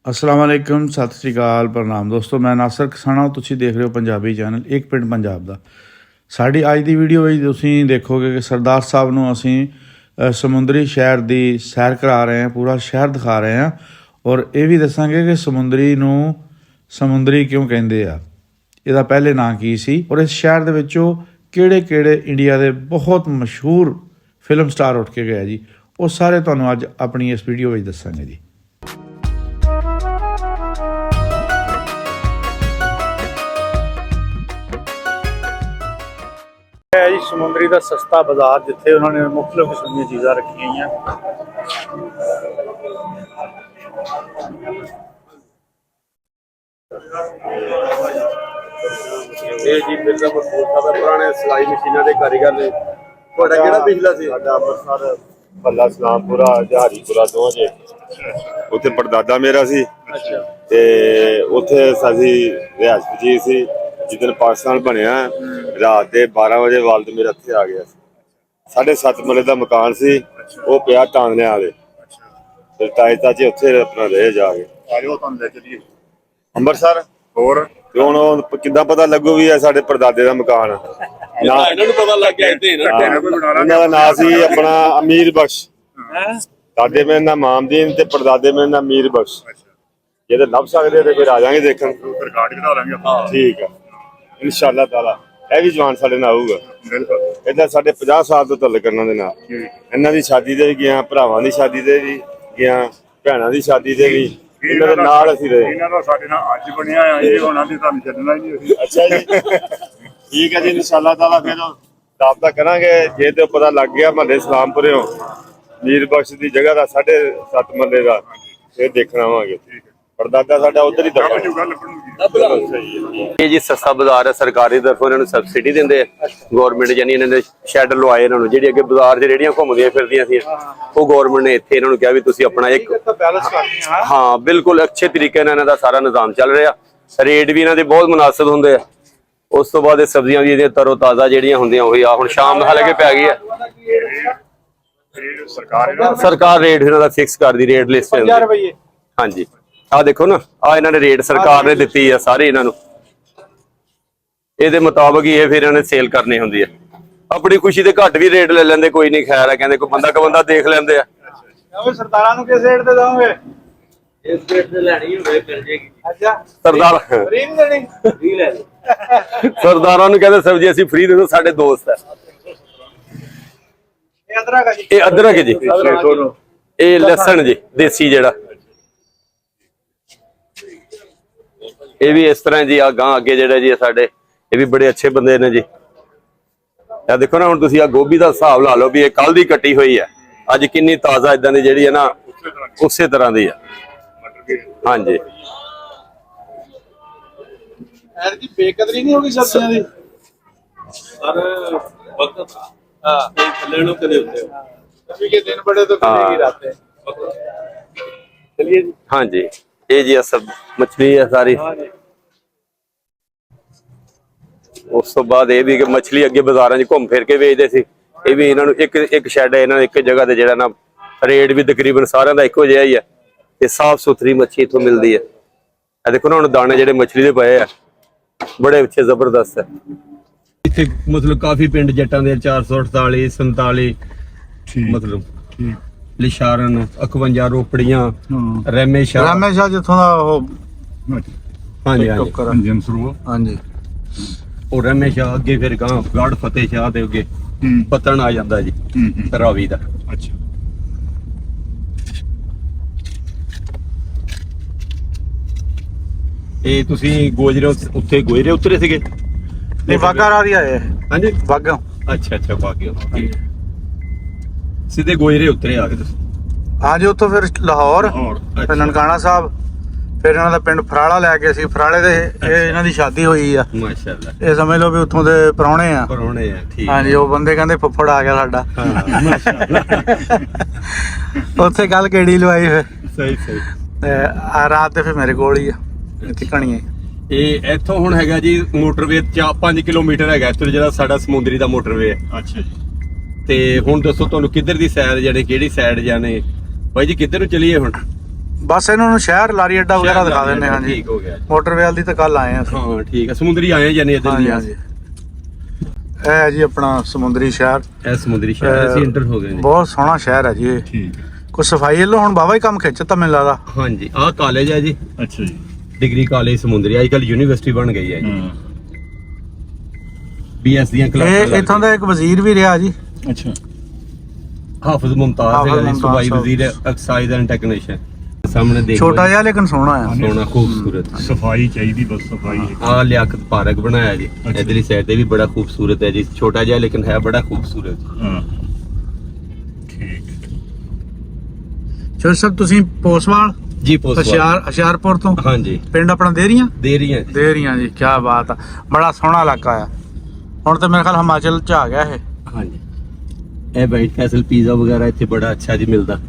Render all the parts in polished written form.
अस्सलाम वालेकुम सत श्री अकाल प्रणाम दोस्तों मैं नासर किसाना ਤੁਸੀਂ ਦੇਖ ਰਹੇ ਹੋ ਪੰਜਾਬੀ ਚੈਨਲ ਇੱਕ ਪਿੰਡ ਪੰਜਾਬ ਦਾ। ਸਾਡੀ ਅੱਜ ਦੀ ਵੀਡੀਓ ਵਿੱਚ ਤੁਸੀਂ ਦੇਖੋਗੇ ਕਿ ਸਰਦਾਰ ਸਾਹਿਬ ਨੂੰ ਅਸੀਂ ਸਮੁੰਦਰੀ ਸ਼ਹਿਰ ਦੀ ਸੈਰ ਕਰਾ ਰਹੇ ਹਾਂ, ਪੂਰਾ ਸ਼ਹਿਰ ਦਿਖਾ ਰਹੇ ਹਾਂ ਔਰ ਇਹ ਵੀ ਦੱਸਾਂਗੇ ਕਿ ਸਮੁੰਦਰੀ ਨੂੰ ਸਮੁੰਦਰੀ ਕਿਉਂ ਕਹਿੰਦੇ ਆ, ਇਹਦਾ ਪਹਿਲੇ ਨਾਂ ਕੀ ਸੀ ਔਰ ਇਸ ਸ਼ਹਿਰ ਦੇ ਵਿੱਚੋਂ ਕਿਹੜੇ ਇੰਡੀਆ ਦੇ ਬਹੁਤ ਮਸ਼ਹੂਰ ਫਿਲਮ ਸਟਾਰ ਉੱਠ ਕੇ ਗਏ ਜੀ, ਉਹ ਸਾਰੇ ਤੁਹਾਨੂੰ ਅੱਜ ਆਪਣੀ ਇਸ ਵੀਡੀਓ ਵਿੱਚ ਦੱਸਾਂਗੇ ਜੀ। है जी समुंदरी का सस्ता बाजार जिथे उन्होंने मुख्तलिफ किस्म दी चीज़ां रखी हुई। ਇਹ ਜੀ ਮਿਰਜ਼ਾ ਮਸੂਦ ਸਾਹਿਬ ਪੁਰਾਣੇ ਸਿਲਾਈ ਮਸ਼ੀਨਾਂ ਦੇ ਕਾਰੀਗਰ ਨੇ। ਤੁਹਾਡਾ ਕਿਹੜਾ ਪਿਛਲਾ ਸੀ? ਸਾਡਾ ਅੰਮ੍ਰਿਤਸਰ ਭੱਲਾ ਸਲਾਮਪੁਰਾ ਜਹਾਰੀਪੁਰਾ ਦੋਵਾਂ ਜੇ ਉੱਥੇ ਪੜਦਾਦਾ ਮੇਰਾ ਸੀ। ਅੱਛਾ। ਤੇ ਉੱਥੇ ਅਸੀਂ ਰਿਹਾਇਸ਼ ਪਜੀ ਸੀ। ਜਿੱਦਣ ਪਾਕਿਸਤਾਨ ਬਣਿਆ ਰਾਤ ਦੇ 12 ਵਜੇ ਵਾਲਦ ਮੇਰਾ ਇੱਥੇ ਆ ਗਿਆ ਸੀ। 7.5 ਮਰਲੇ ਦਾ ਮਕਾਨ ਸੀ, ਉਹ ਪਿਆ ਟਾਂਗਨਿਆਂ ਵਾਲੇ। ਫਿਰ ਤਾਏ ਚਾਚੇ ਉੱਥੇ ਆਪਣਾ ਰਹੇ ਜਾ ਕੇ। ਆਜੋ ਤੁਹਾਨੂੰ ਲੈ ਚਲੀਏ ਅੰਮ੍ਰਿਤਸਰ। ਹੋਰ ਤੇ ਹੁਣ ਕਿੱਦਾਂ ਪਤਾ ਲੱਗੂ ਵੀ ਇਹ ਸਾਡੇ ਪੜਦਾਦੇ ਦਾ ਮਕਾਨ ਆ? ਇਹਨਾਂ ਨੂੰ ਪਤਾ ਲੱਗ ਗਿਆ ਇਹਨਾਂ ਦਾ ਨਾਂ ਸੀ ਆਪਣਾ ਅਮੀਰ ਬਖਸ਼। ਦਾਦੇ ਮੇਰੇ ਨਾਲ ਮਾਮਦੀਨ ਤੇ ਪੜਦਾਦੇ ਮੇਰੇ ਨਾਲ ਅਮੀਰ ਬਖਸ਼। ਜੇ ਤਾਂ ਲੱਭ ਸਕਦੇ ਤੇ ਫਿਰ ਆ ਜਾਾਂਗੇ ਦੇਖਣ। ਰਿਕਾਰਡ ਕਢਾ ਲਾਂਗੇ ਆਪਾਂ। ਠੀਕ ਆ ਇਨਸ਼ਾਅੱਲਾ ਤਾਲਾ। ਇਹ ਵੀ ਜਵਾਨ ਸਾਡੇ ਨਾਲ ਆਊਗਾ। ਏਦਾਂ ਸਾਡੇ 50 ਸਾਲ ਤੋਂ ਤਲਕ ਇਹਨਾਂ ਦੇ ਨਾਲ। ਇਹਨਾਂ ਦੀ ਸ਼ਾਦੀ ਤੇ ਵੀ ਗਿਆ, ਭਰਾਵਾਂ ਦੀ ਸ਼ਾਦੀ ਤੇ ਵੀ ਗਿਆ, ਭੈਣਾਂ ਦੀ ਸ਼ਾਦੀ ਤੇ ਵੀ ਇਹਨਾਂ ਦੇ ਨਾਲ ਅਸੀਂ ਰਹੇ। ਇਹਨਾਂ ਦਾ ਸਾਡੇ ਨਾਲ ਅੱਜ ਬਣਿਆ ਆ ਜੀ, ਉਹਨਾਂ ਦੀ ਤੁਹਾਨੂੰ ਛੱਡਣਾ ਹੀ ਨਹੀਂ ਅਸੀਂ। ਅੱਛਾ ਜੀ ਠੀਕ ਹੈ ਜੀ ਇਨਸ਼ਾਅੱਲਾ ਤਾਲਾ ਫਿਰ ਰਾਬਤਾ ਕਰਾਂਗੇ। ਜੇ ਤੇ ਪਤਾ ਲੱਗ ਗਿਆ ਮਹੱਲੇ ਸਲਾਮਪੁਰਿਓਂ ਮੀਰ ਬਖਸ਼ ਦੀ ਜਗ੍ਹਾ ਦਾ 7.5 ਮਰਲੇ ਦਾ, ਫਿਰ ਦੇਖਣ ਆਵਾਂਗੇ। ਪੜਦਾਦਾ ਸਾਡਾ ਉਧਰ ਹੀ ਦਫਾ। ਇਹ ਜੀ ਸਸਤਾ ਬਾਜ਼ਾਰ ਹੈ, ਸਰਕਾਰੀ ਤਰਫੋਂ ਇਹਨਾਂ ਨੂੰ ਸਬਸਿਡੀ ਦਿੰਦੇ ਆ ਗੌਰਮੈਂਟ, ਯਾਨੀ ਇਹਨਾਂ ਨੇ ਸ਼ੈੱਡ ਲਵਾਏ ਇਹਨਾਂ ਨੂੰ। ਜਿਹੜੀ ਅੱਗੇ ਬਾਜ਼ਾਰ 'ਚ ਰੇਹੜੀਆਂ ਘੁੰਮਦੀਆਂ ਫਿਰਦੀਆਂ ਸੀ, ਉਹ ਗੌਰਮੈਂਟ ਨੇ ਇੱਥੇ ਇਹਨਾਂ ਨੂੰ ਕਿਹਾ ਵੀ ਤੁਸੀਂ ਆਪਣਾ ਇੱਕ ਹਾਂ ਬਿਲਕੁਲ ਅੱਛੇ ਤਰੀਕੇ ਨਾਲ ਇਹਨਾਂ ਦਾ ਸਾਰਾ ਨਿਜ਼ਾਮ ਚੱਲ ਰਿਹਾ। ਰੇਟ ਵੀ ਇਹਨਾਂ ਦੇ ਬਹੁਤ ਮੁਨਾਸਿਬ ਹੁੰਦੇ ਆ। ਉਸ ਤੋਂ ਬਾਅਦ ਇਹ ਸਬਜ਼ੀਆਂ ਵੀ ਇਹਦੀਆਂ ਤਰੋ ਤਾਜ਼ਾ ਜਿਹੜੀਆਂ ਹੁੰਦੀਆਂ ਉਹੀ ਆ। ਹੁਣ ਸ਼ਾਮ ਹਾਲੇ ਕੇ ਪੈ ਗਈ ਹੈ। ਸਰਕਾਰ ਰੇਟ ਇਹਨਾਂ ਦਾ ਫਿਕਸ ਕਰਦੀ, ਰੇਟ ਲਿਸਟ ਹੈ। ਹਾਂਜੀ ਆਹ ਦੇਖੋ ਨਾ, ਆਹ ਇਹਨਾਂ ਨੇ ਰੇਟ ਸਰਕਾਰ ਨੇ ਦਿੱਤੀ ਆ ਸਾਰੇ ਇਹਨਾਂ ਨੂੰ। ਇਹਦੇ ਮੁਤਾਬਕ ਹੀ ਇਹ ਫਿਰ ਇਹਨਾਂ ਨੇ ਸੇਲ ਕਰਨੀ ਹੁੰਦੀ ਹੈ। ਆਪਣੀ ਖੁਸ਼ੀ ਦੇ ਘੱਟ ਵੀ ਰੇਟ ਲੈ ਲੈਂਦੇ, ਕੋਈ ਨਹੀਂ ਖੈਰ ਹੈ। ਕਹਿੰਦੇ ਕੋਈ ਬੰਦਾ ਦੇਖ ਲੈਂਦੇ ਆ। ਸਰਦਾਰਾਂ ਨੂੰ ਕਿਸ ਰੇਟ ਤੇ ਦੋਗੇ? ਇਸ ਰੇਟ ਤੇ ਲੈਣੀ ਹੋਵੇ ਮਿਲ ਜੇਗੀ। ਅੱਛਾ ਸਰਦਾਰ ਫ੍ਰੀ ਨਹੀਂ ਦੇਣੀ? ਫ੍ਰੀ ਲੈ ਲਓ। ਸਰਦਾਰਾਂ ਨੂੰ ਕਹਿੰਦੇ ਸਬਜ਼ੀ ਅਸੀਂ ਫ੍ਰੀ ਦੇ ਦੋ, ਸਾਡੇ ਦੋਸਤ ਹੈ। ਇਹ ਅਦਰਕ ਹੈ ਜੀ। ਇਹ ਅਦਰਕ ਜੀ, ਇਹ ਲਸਣ ਜੀ ਦੇਸੀ ਜਿਹੜਾ। ਇਹ ਵੀ ਇਸ ਤਰ੍ਹਾਂ ਜੀ। ਆ ਗਾਂ ਅੱਗੇ ਜਿਹੜਾ ਜੀ ਸਾਡੇ ਇਹ ਵੀ ਬੜੇ ਅੱਛੇ ਬੰਦੇ ਨੇ ਜੀ। ਇਹ ਦੇਖੋ ਨਾ, ਹੁਣ ਤੁਸੀਂ ਆ ਗੋਭੀ ਦਾ ਹਿਸਾਬ ਲਾ ਲਓ ਵੀ ਇਹ ਕੱਲ ਦੀ ਕੱਟੀ ਹੋਈ ਹੈ, ਅੱਜ ਕਿੰਨੀ ਤਾਜ਼ਾ ਇਦਾਂ ਦੀ ਜਿਹੜੀ ਹੈ ਨਾ ਉਸੇ ਤਰ੍ਹਾਂ ਦੀ ਆ। ਹਾਂਜੀ ਐਤਕੀ ਬੇਕਦਰੀ ਨਹੀਂ ਹੋਗੀ ਸਬਜ਼ੀਆਂ ਦੀ? ਸਰ ਵਕਤ ਹਾਂ ਇਹ ਥੱਲੇ ਨੂੰ ਕਦੇ ਹੁੰਦੇ कभी के दिन बड़े तो कभी की रातें। चलिए जी। हाँ जी ये जी सब मछली है सारी। उस तो बाद ये भी कि मछली अगे बाजारां च घूम फिर के बेचते सी। ये भी इन्हां नूं एक शैड है, इन्हां एक जगह ते जिहड़ा ना रेट भी तकरीबन सारिਆਂ ਦਾ ਇੱਕੋ ਜਿਹਾ ਹੀ ਹੈ ਤੇ ਸਾਫ ਸੁਥਰੀ ਮੱਛੀ ਇੱਥੋਂ ਮਿਲਦੀ ਹੈ। ਇਹ ਦੇਖੋ ਨਾ ਹੁਣ ਦਾਣੇ ਜਿਹੜੇ ਮੱਛਲੀ ਦੇ ਪਏ ਆ ਬੜੇ ਅੱਛੇ ਜ਼ਬਰਦਸਤ ਹੈ। ਇੱਥੇ ਮਤਲਬ ਕਾਫੀ ਪਿੰਡ ਜੱਟਾਂ ਦੇ 448 47 ਮਤਲਬ ਲਿਸ਼ਾਰਨ 51 ਰੋਪੜੀਆਂ ਰਮੇਸ਼ਾ ਜਿੱਥੋਂ ਦਾ ਉਹ ਹਾਂਜੀ ਹਾਂਜੀ ਉਹ ਰਮੇਸ਼ਾ ਅੱਗੇ ਫਿਰ ਗਾਂ ਗੜ ਫਤਿਹ ਸ਼ਾਹ ਦੇ ਅੱਗੇ ਪਤਨ ਆ ਜਾਂਦਾ ਜੀ ਰਾਵੀ ਦਾ। ਅੱਛਾ ਇਹ ਤੁਸੀਂ ਗੋਜਰੇ ਉੱਥੇ ਗੋਜਰੇ ਉਤਰੇ ਸੀਗੇ? ਨਹੀਂ ਵਾਗਾ ਰਾਰੀ ਆਏ। ਹਾਂਜੀ ਵਾਗਾ। ਅੱਛਾ ਬਾਗਿਓ ਸਿੱਧੇ ਗੋਜਰੇ ਉਤਰੇ ਆ ਕੇ ਤੁਸੀਂ? ਹਾਂਜੀ ਉੱਥੋਂ ਫਿਰ ਲਾਹੌਰ, ਫਿਰ ਨਨਕਾਣਾ ਸਾਹਿਬ, ਫਿਰ ਇਹਨਾਂ ਦਾ ਪਿੰਡ ਫਰਾਲਾ ਲੈ ਕੇ ਅਸੀਂ ਫਰਾਲੇ ਦੇ ਇਹ ਇਹਨਾਂ ਦੀ ਸ਼ਾਦੀ ਹੋਈ ਆ। ਮਾਸ਼ਾਅੱਲਾ ਇਹ ਸਮਝ ਲਓ ਵੀ ਉੱਥੋਂ ਦੇ ਪ੍ਰਾਹੁਣੇ ਆ। ਠੀਕ। ਹਾਂਜੀ ਉਹ ਬੰਦੇ ਕਹਿੰਦੇ ਫੁੱਫੜ ਆ ਗਿਆ ਸਾਡਾ। ਉੱਥੇ ਗੱਲ ਕਿਹੜੀ ਲਵਾਈ ਫਿਰ ਸਹੀ ਆ ਰਾਤ ਤੇ ਫਿਰ ਮੇਰੇ ਕੋਲ ਹੀ ਆ ਟਿਕਣੀਆਂ। ਇਹ ਇੱਥੋਂ ਹੁਣ ਹੈਗਾ ਜੀ ਮੋਟਰਵੇ 5 ਕਿਲੋਮੀਟਰ ਹੈਗਾ ਇੱਥੋਂ ਜਿਹੜਾ ਸਾਡਾ ਸਮੁੰਦਰੀ ਦਾ ਮੋਟਰਵੇ ਹੈ। ਅੱਛਾ ਜੀ। ਤੇ ਹੁਣ ਦੱਸੋ ਤੁਹਾਨੂੰ ਕਿੱਧਰ ਦੀ ਸਾਈਡ ਜਾਣੇ, ਕਿਹੜੀ ਸਾਈਡ ਜਾਣੇ ਬਾਈ ਜੀ? ਕਿੱਧਰ ਨੂੰ ਚਲੀਏ ਹੁਣ? ਬਸ ਇਹਨਾਂ ਨੂੰ ਸ਼ਹਿਰ ਲਾਰੀ ਅੱਡਾ ਵਗੈਰਾ ਦਿਖਾ ਦਿੰਦੇ ਹਾਂ ਜੀ। ਠੀਕ ਹੋ ਗਿਆ। ਮੋਟਰਵੇਲ ਦੀ ਤਾਂ ਕੱਲ ਆਏ ਆ ਅਸੀਂ। ਹਾਂ ਠੀਕ ਹੈ, ਸਮੁੰਦਰੀ ਆਏ ਜਾਨੇ ਇੱਧਰ ਹਾਂਜੀ ਦੀ। ਹਾਂਜੀ, ਇਹ ਹੈ ਜੀ ਆਪਣਾ ਸਮੁੰਦਰੀ ਸ਼ਹਿਰ। ਇਹ ਸਮੁੰਦਰੀ ਸ਼ਹਿਰ ਅਸੀਂ ਐਂਟਰ ਹੋ ਗਏ ਜੀ। ਬਹੁਤ ਸੋਹਣਾ ਸ਼ਹਿਰ ਹੈ ਜੀ ਇਹ। ਠੀਕ ਕੋਈ ਸਫਾਈ ਵੱਲੋਂ ਹੁਣ ਬਾਵਾ ਹੀ ਕੰਮ ਖਿੱਚਤਾ ਮੈਨੂੰ ਲੱਗਦਾ। ਹਾਂਜੀ, ਆਹ ਕਾਲਜ ਹੈ ਜੀ, ਅੱਛਾ ਜੀ। ਡਿਗਰੀ ਕਾਲਜ ਸਮੁੰਦਰੀ, ਅੱਜ ਕੱਲ ਯੂਨੀਵਰਸਿਟੀ ਬਣ ਗਈ ਹੈ ਜੀ। ਹਾਂ BS ਦੀਆਂ ਕਲਾਸਾਂ ਇਹ ਇੱਥੋਂ ਦਾ ਇੱਕ ਵਜ਼ੀਰ ਵੀ ਰਿਹਾ ਜੀ, ਅੱਛਾ ਹਾਫਿਜ਼ ਮੁਮਤਾਜ਼ ਹਾਫਿਜ਼ ਹੈ ਜੀ, ਮੁਮਤਾਜ਼ ਸੂਬਾਈ ਸਾਹਿਬ। ਵਜ਼ੀਰ ਐਕਸਾਈਜ਼ ਐਂਡ ਟੈਕਨੀਸ਼ੀਅਨ। ਸਾਹਮਣੇ ਦੇਖੋ ਛੋਟਾ ਜਿਹਾ ਲੇਕਿਨ ਸੋਹਣਾ ਆ। ਸੋਹਣਾ ਖੂਬਸੂਰਤ। ਸਫਾਈ ਚਾਹੀਦੀ, ਬਸ ਸਫਾਈ ਹੈ। ਆਹ ਲਿਆਕਤ ਪਾਰਕ ਬਣਾਇਆ ਜੀ, ਅੱਛਾ। ਇਧਰਲੀ ਸਾਈਡ ਤੇ ਵੀ ਬੜਾ ਖੂਬਸੂਰਤ ਹੈ ਜੀ, ਛੋਟਾ ਜਿਹਾ ਲੇਕਿਨ ਹੈ ਬੜਾ ਖੂਬਸੂਰਤ। ਹਾਂ ਠੀਕ। ਚਲੋ ਸਰ ਤੁਸੀਂ ਪੋਸਵਾਲ ਜੀ ਪੋਸਟ ਹੁਸ਼ਿਆਰਪੁਰ ਤੋਂ, ਹਾਂਜੀ, ਪਿੰਡ ਆਪਣਾ ਦੇਰੀਆਂ ਦੇ ਰਹੀਆਂ ਜੀ। ਦੇਰੀਆਂ ਜੀ, ਕੀ ਬਾਤ ਆ। ਬੜਾ ਸੋਹਣਾ ਇਲਾਕਾ ਆ। ਹੁਣ ਤਾਂ ਮੇਰੇ ਖਿਆਲ ਹਿਮਾਚਲ ਚ ਆ ਗਿਆ ਇਹ। ਹਾਂਜੀ, ਇਹ ਵਾਈਟ ਕੈਸਲ ਪੀਜ਼ਾ ਵਗੈਰਾ ਇੱਥੇ ਬੜਾ ਅੱਛਾ ਜੀ ਮਿਲਦਾ।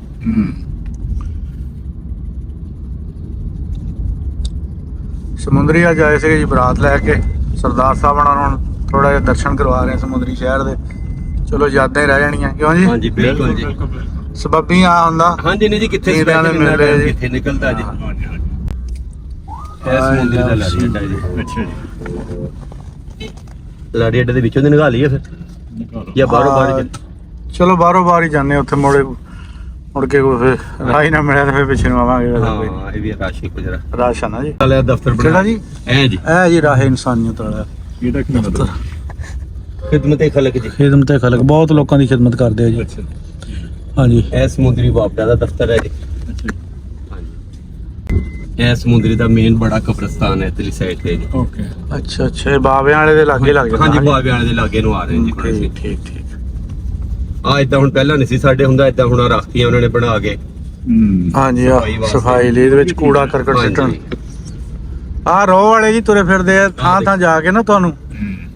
ਸਮੁੰਦਰੀ ਅੱਜ ਆਏ ਸੀਗੇ ਜੀ ਬਰਾਤ ਲੈ ਕੇ, ਸਰਦਾਰ ਸਾਹਿਬ ਉਹਨਾਂ ਨੂੰ ਥੋੜਾ ਜਿਹਾ ਦਰਸ਼ਨ ਕਰਵਾ ਰਹੇ ਆ ਸਮੁੰਦਰੀ ਸ਼ਹਿਰ ਦੇ। ਚਲੋ ਯਾਦਾਂ ਹੀ ਰਹਿ ਜਾਣੀਆਂ, ਕਿਉਂ ਜੀ? ਹਾਂਜੀ ਬਿਲਕੁਲ ਜੀ। ਸਬੱਬੀ ਆ ਹੁੰਦਾ। ਹਾਂਜੀ ਨਹੀਂ ਜੀ, ਕਿੱਥੇ ਨੀਂਦਾਂ ਦੇ special ਇੰਨਾ ਮੇਲੇ time ਜੀ। ਕਿੱਥੇ ਨਿਕਲਦਾ ਜੀ। ਹਾਂਜੀ ਹਾਂਜੀ ਇਹ ਸਮੁੰਦਰੀ ਦਾ ਲਾਰੀ ਅੱਡਾ ਜੀ। ਅੱਛਾ ਜੀ। ਲਾਰੀ ਅੱਡੇ ਦੇ ਵਿੱਚੋਂ ਦੀ ਨਿਕਾਲ ਲਈਏ ਫਿਰ, ਨਿਕਾਲੋ। ਜਾਂ ਬਾਹਰੋਂ ਬਾਹਰ ਚੱਲ। ਚਲੋ ਬਾਹਰੋਂ ਬਾਹਰ ਹੀ ਜਾਂਦੇ, ਉੱਥੇ ਮੁੜ ਕੇ ਕੋਈ ਫਿਰ ਰਾਹ ਹੀ ਨਾ ਮਿਲਿਆ ਤੇ ਫਿਰ ਪਿੱਛੇ ਨੂੰ ਆਵਾਂਗੇ। ਹਾਂ ਇਹ ਵੀ ਰਾਸ਼ੀ ਗੁਜਰਾ ਰਾਸ਼ ਆ ਨਾ ਜੀ। ਵਾਲਾ ਦਫ਼ਤਰ ਕਿਹੜਾ ਬਣਾ ਜੀ? ਐ ਜੀ, ਇਹ ਜੀ ਰਾਹੇ ਇਨਸਾਨੀਅਤ ਵਾਲਾ ਇਹਦਾ ਕੀ ਮਤਲਬ? ਖਿਦਮਤ ਖਲਕ ਜੀ। ਖਿਦਮਤ ਖਲਕ, ਬਹੁਤ ਲੋਕਾਂ ਦੀ ਖਿਦਮਤ ਕਰਦੇ ਆ ਜੀ। ਅੱਛਾ ਹਾਂਜੀ, ਇਹ ਸਮੁੰਦਰੀ ਵਾਪੜਾ ਦਾ ਦਫ਼ਤਰ ਹੈ ਜੀ। ਅੱਛਾ ਹਾਂਜੀ, ਇਹ ਸਮੁੰਦਰੀ ਦਾ ਮੇਨ ਬੜਾ ਕਬਰਸਤਾਨ ਹੈ ਇਤਲੀ ਸਾਈਡ ਤੇ ਜੀ। ਓਕੇ। ਅੱਛਾ ਅੱਛਾ, ਇਹ ਬਾਬਿਆਂ ਵਾਲੇ ਦੇ ਲਾਗੇ ਲੱਗ ਜਾਂਦਾ। ਹਾਂਜੀ, ਬਾਬੇ ਵਾਲੇ ਦੇ ਲਾਗੇ ਨੂੰ ਆ ਰਹੇ ਜੀ ਹੁਣ ਅਸੀਂ। ਠੀਕ ਠੀਕ। ਆ ਇਦਾਂ ਹੁਣ ਪਹਿਲਾਂ ਨਹੀਂ ਸੀ ਸਾਡੇ ਹੁੰਦਾ, ਇਦਾਂ ਹੁਣ ਰੱਖਤੀਆਂ ਉਹਨਾਂ ਨੇ ਬਣਾ ਕੇ। ਹਾਂਜੀ ਸਫਾਈ ਵਾਸਤੇ। ਸਫਾਈ ਲਈ, ਇਹਦੇ ਵਿੱਚ ਕੂੜਾ ਕਰਕਟ ਸਿੱਟਣ। ਹਾਂਜੀ। ਆਹ ਰੋਹ ਵਾਲੇ ਜੀ ਤੁਰੇ ਫਿਰਦੇ ਆ ਥਾਂ ਥਾਂ ਜਾ ਕੇ ਨਾ, ਤੁਹਾਨੂੰ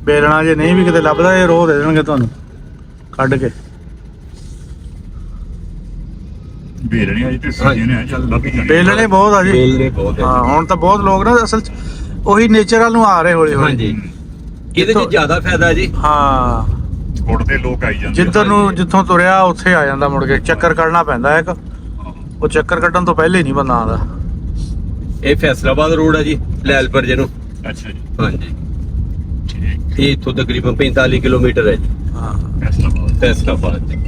ਬੇਲਣਾ ਜੇ ਨਹੀਂ ਵੀ ਕਿਤੇ ਲੱਭਦਾ, ਇਹ ਰੋਹ ਦੇ ਦੇਣਗੇ ਤੁਹਾਨੂੰ ਕੱਢ ਕੇ। ਬੇਲਣੇ ਅਜੇ ਤੇ ਸੀਜ਼ਨ ਹੈ, ਚੱਲ ਲੱਭ ਹੀ ਜਾਣੇ। ਬੇਲਣੇ ਬਹੁਤ ਆ ਜੀ। ਬੇਲ ਨੇ ਬਹੁਤ ਹੈ। ਹਾਂ, ਹੁਣ ਤਾਂ ਬਹੁਤ ਲੋਕ ਨਾ ਅਸਲ 'ਚ ਉਹੀ ਨੇਚਰ ਵੱਲ ਨੂੰ ਆ ਰਹੇ ਹੌਲੀ ਹੌਲੀ। ਹਾਂਜੀ, ਇਹਦੇ 'ਚ ਜ਼ਿਆਦਾ ਫਾਇਦਾ ਜੀ। ਹਾਂ, ਗੁੜਦੇ ਲੋਕ ਆਈ ਜਾਂਦੇ। ਜਿੱਧਰ ਨੂੰ ਜਿੱਥੋਂ ਤੁਰਿਆ ਉੱਥੇ ਆ ਜਾਂਦਾ, ਮੁੜ ਕੇ ਚੱਕਰ ਕੱਢਣਾ ਪੈਂਦਾ ਇੱਕ। ਉਹ ਚੱਕਰ ਕੱਢਣ ਤੋਂ ਪਹਿਲੇ ਨਹੀਂ ਬੰਦਾ ਆਉਂਦਾ। ਇਹ ਫੈਸਲਾਬਾਦ ਰੋਡ ਹੈ ਜੀ, ਲੈਲਪੁਰ ਜਿਹਨੂੰ। ਅੱਛਾ ਜੀ। ਹਾਂਜੀ, ਠੀਕ। ਇਹ ਇੱਥੋਂ ਤਕਰੀਬਨ 45 ਕਿਲੋਮੀਟਰ ਹੈ ਜੀ ਹਾਂ, ਫੈਸਲਾਬਾਦ। ਫੈਸਲਾਬਾਦ ਜੀ।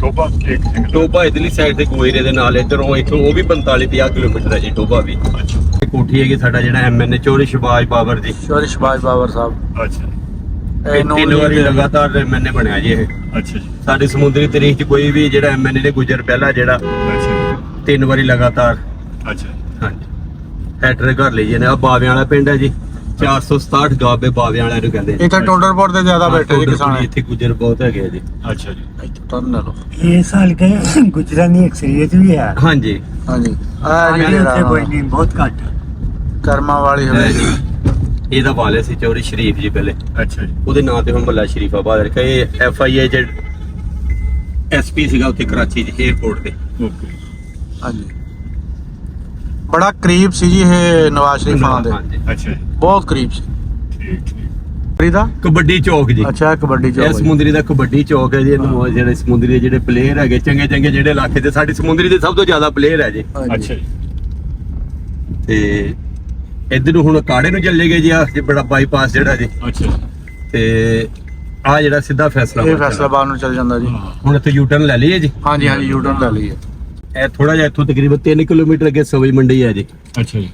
ਟੋਬਾ ਇੱਕ ਸਿੰਘ। ਟੋਬਾ ਇਧਰਲੀ ਸਾਈਡ ਤੇ ਗੋਇਰੇ ਦੇ ਨਾਲ, ਇੱਧਰੋਂ ਇੱਥੋਂ ਉਹ ਵੀ 45-50 ਕਿਲੋਮੀਟਰ ਹੈ ਜੀ ਟੋਬਾ ਵੀ। ਅੱਛਾ ਇਹ ਕੋਠੀ ਹੈਗੀ ਸਾਡਾ ਜਿਹੜਾ MNA ਚੌਰੀ ਸ਼ਬਾਜ ਬਾਬਰ ਜੀ। ਸ਼ੌਰੀ ਸ਼ਬਾਜ ਬਾਬਰ ਸਾਹਿਬ। ਅੱਛਾ ਇਹ 3 ਵਾਰੀ ਲਗਾਤਾਰ MNA ਬਣਿਆ ਜੀ ਇਹ। ਅੱਛਾ ਜੀ। ਸਾਡੀ ਸਮੁੰਦਰੀ ਤਾਰੀਖ 'ਚ ਕੋਈ ਵੀ ਜਿਹੜਾ MNA ਨੇ ਗੁਜ਼ਰ ਪਹਿਲਾ ਜਿਹੜਾ ਅੱਛਾ 3 ਵਾਰੀ ਲਗਾਤਾਰ। ਅੱਛਾ ਹਾਂਜੀ, ਹੈਟਰ ਘਰ ਲਈ ਨੇ। ਆ ਬਾਵਿਆਂ ਵਾਲਾ ਪਿੰਡ ਹੈ ਜੀ, 467 ਗਾਬੇ ਬਾਵਿਆਂ ਵਾਲਿਆਂ ਨੂੰ ਕਹਿੰਦੇ ਜੀ। ਇੱਥੇ ਟੋਡਰਪੁਰ ਦੇ ਜ਼ਿਆਦਾ ਬੈਠੇ ਜੀ ਕਿਸਾਨ। ਇੱਥੇ ਗੁਜ਼ਰ ਬਹੁਤ ਹੈਗੇ ਆ ਜੀ। ਅੱਛਾ ਜੀ। ਇੱਥੇ ਤਾਂ ਨਾ ਲੋ। ये साल के गुजरानी अक्सरियत भी है। ਹਾਂਜੀ, ਹਾਂਜੀ, ਆ आगे ਜੀ उत्ते कोई नहीं, बहुत घट। ਕਰਮਾਂ ਵਾਲੀ ਇਹ ਹਵੇਲੀ। ਜੀ ਇਹਦਾ ਵਾਲੇ ਸੀ ਚੌਰੀ ਸ਼ਰੀਫ ਜੀ ਪਹਿਲੇ, ਅੱਛਾ ਜੀ। ਉਹਦੇ ਨਾਂ ਤੇ ਹੁਣ ਮੱਲਾ ਸ਼ਰੀਫ ਆਬਾਦ ਰੱਖਿਆ। ਇਹ FIA ਚ SP ਸੀਗਾ ਉੱਥੇ ਕਰਾਚੀ ਚ 에어ਪੋਰਟ ਤੇ। ਓਕੇ। ਹਾਂਜੀ, ਬੜਾ ਕਰੀਬ ਸੀ ਜੀ ਇਹ ਨਵਾਜ਼ ਸ਼ਰੀਫ ਖਾਨ ਦੇ, ਹਾਂਜੀ, ਅੱਛਾ ਜੀ। ਬਹੁਤ ਕਰੀਬ ਸੀ। ਠੀਕ ਠੀਕ। ਫਰੀਦਾ। ਕਬੱਡੀ ਚੌਕ ਜੀ। ਅੱਛਾ, ਕਬੱਡੀ ਇਹ ਚੌਕ। ਸਮੁੰਦਰੀ ਦਾ ਕਬੱਡੀ ਚੌਕ ਹੈ ਜੀ। ਇਹਨੂੰ ਜਿਹੜੇ ਸਮੁੰਦਰੀ ਦੇ ਜਿਹੜੇ ਪਲੇਅਰ ਹੈਗੇ ਚੰਗੇ ਚੰਗੇ ਜਿਹੜੇ ਇਲਾਕੇ ਦੇ, ਸਾਡੀ ਸਮੁੰਦਰੀ ਦੇ ਸਭ ਤੋਂ ਜ਼ਿਆਦਾ ਪਲੇਅਰ ਹੈ ਜੀ। ਅੱਛਾ ਜੀ। ਤੇ ਇੱਧਰ ਨੂੰ ਹੁਣ ਕਾੜੇ ਨੂੰ ਚੱਲੇ ਗਏ ਜੀ, ਆ ਬੜਾ ਬਾਈਪਾਸ ਜਿਹੜਾ ਜੀ। ਅੱਛਾ ਜੀ। ਤੇ ਆ ਜਿਹੜਾ ਸਿੱਧਾ ਫੈਸਲਾ ਇਹ ਫੈਸਲਾਬਾਦ ਨੂੰ ਚੱਲ ਜਾਂਦਾ ਜੀ। ਹੁਣ ਇੱਥੇ ਯੂ ਟਰਨ ਲੈ ਲਈਏ ਜੀ। ਹਾਂਜੀ ਹਾਂਜੀ, ਯੂ ਟਰਨ ਲੈ ਲਈਏ। ਇਹ ਥੋੜਾ ਜਿਹਾ ਇੱਥੋਂ ਤਕਰੀਬਨ 3 ਕਿਲੋਮੀਟਰ ਅੱਗੇ ਸਬਜ਼ ਮੰਡੀ ਹੈ ਜੀ। ਅੱਛਾ ਜੀ।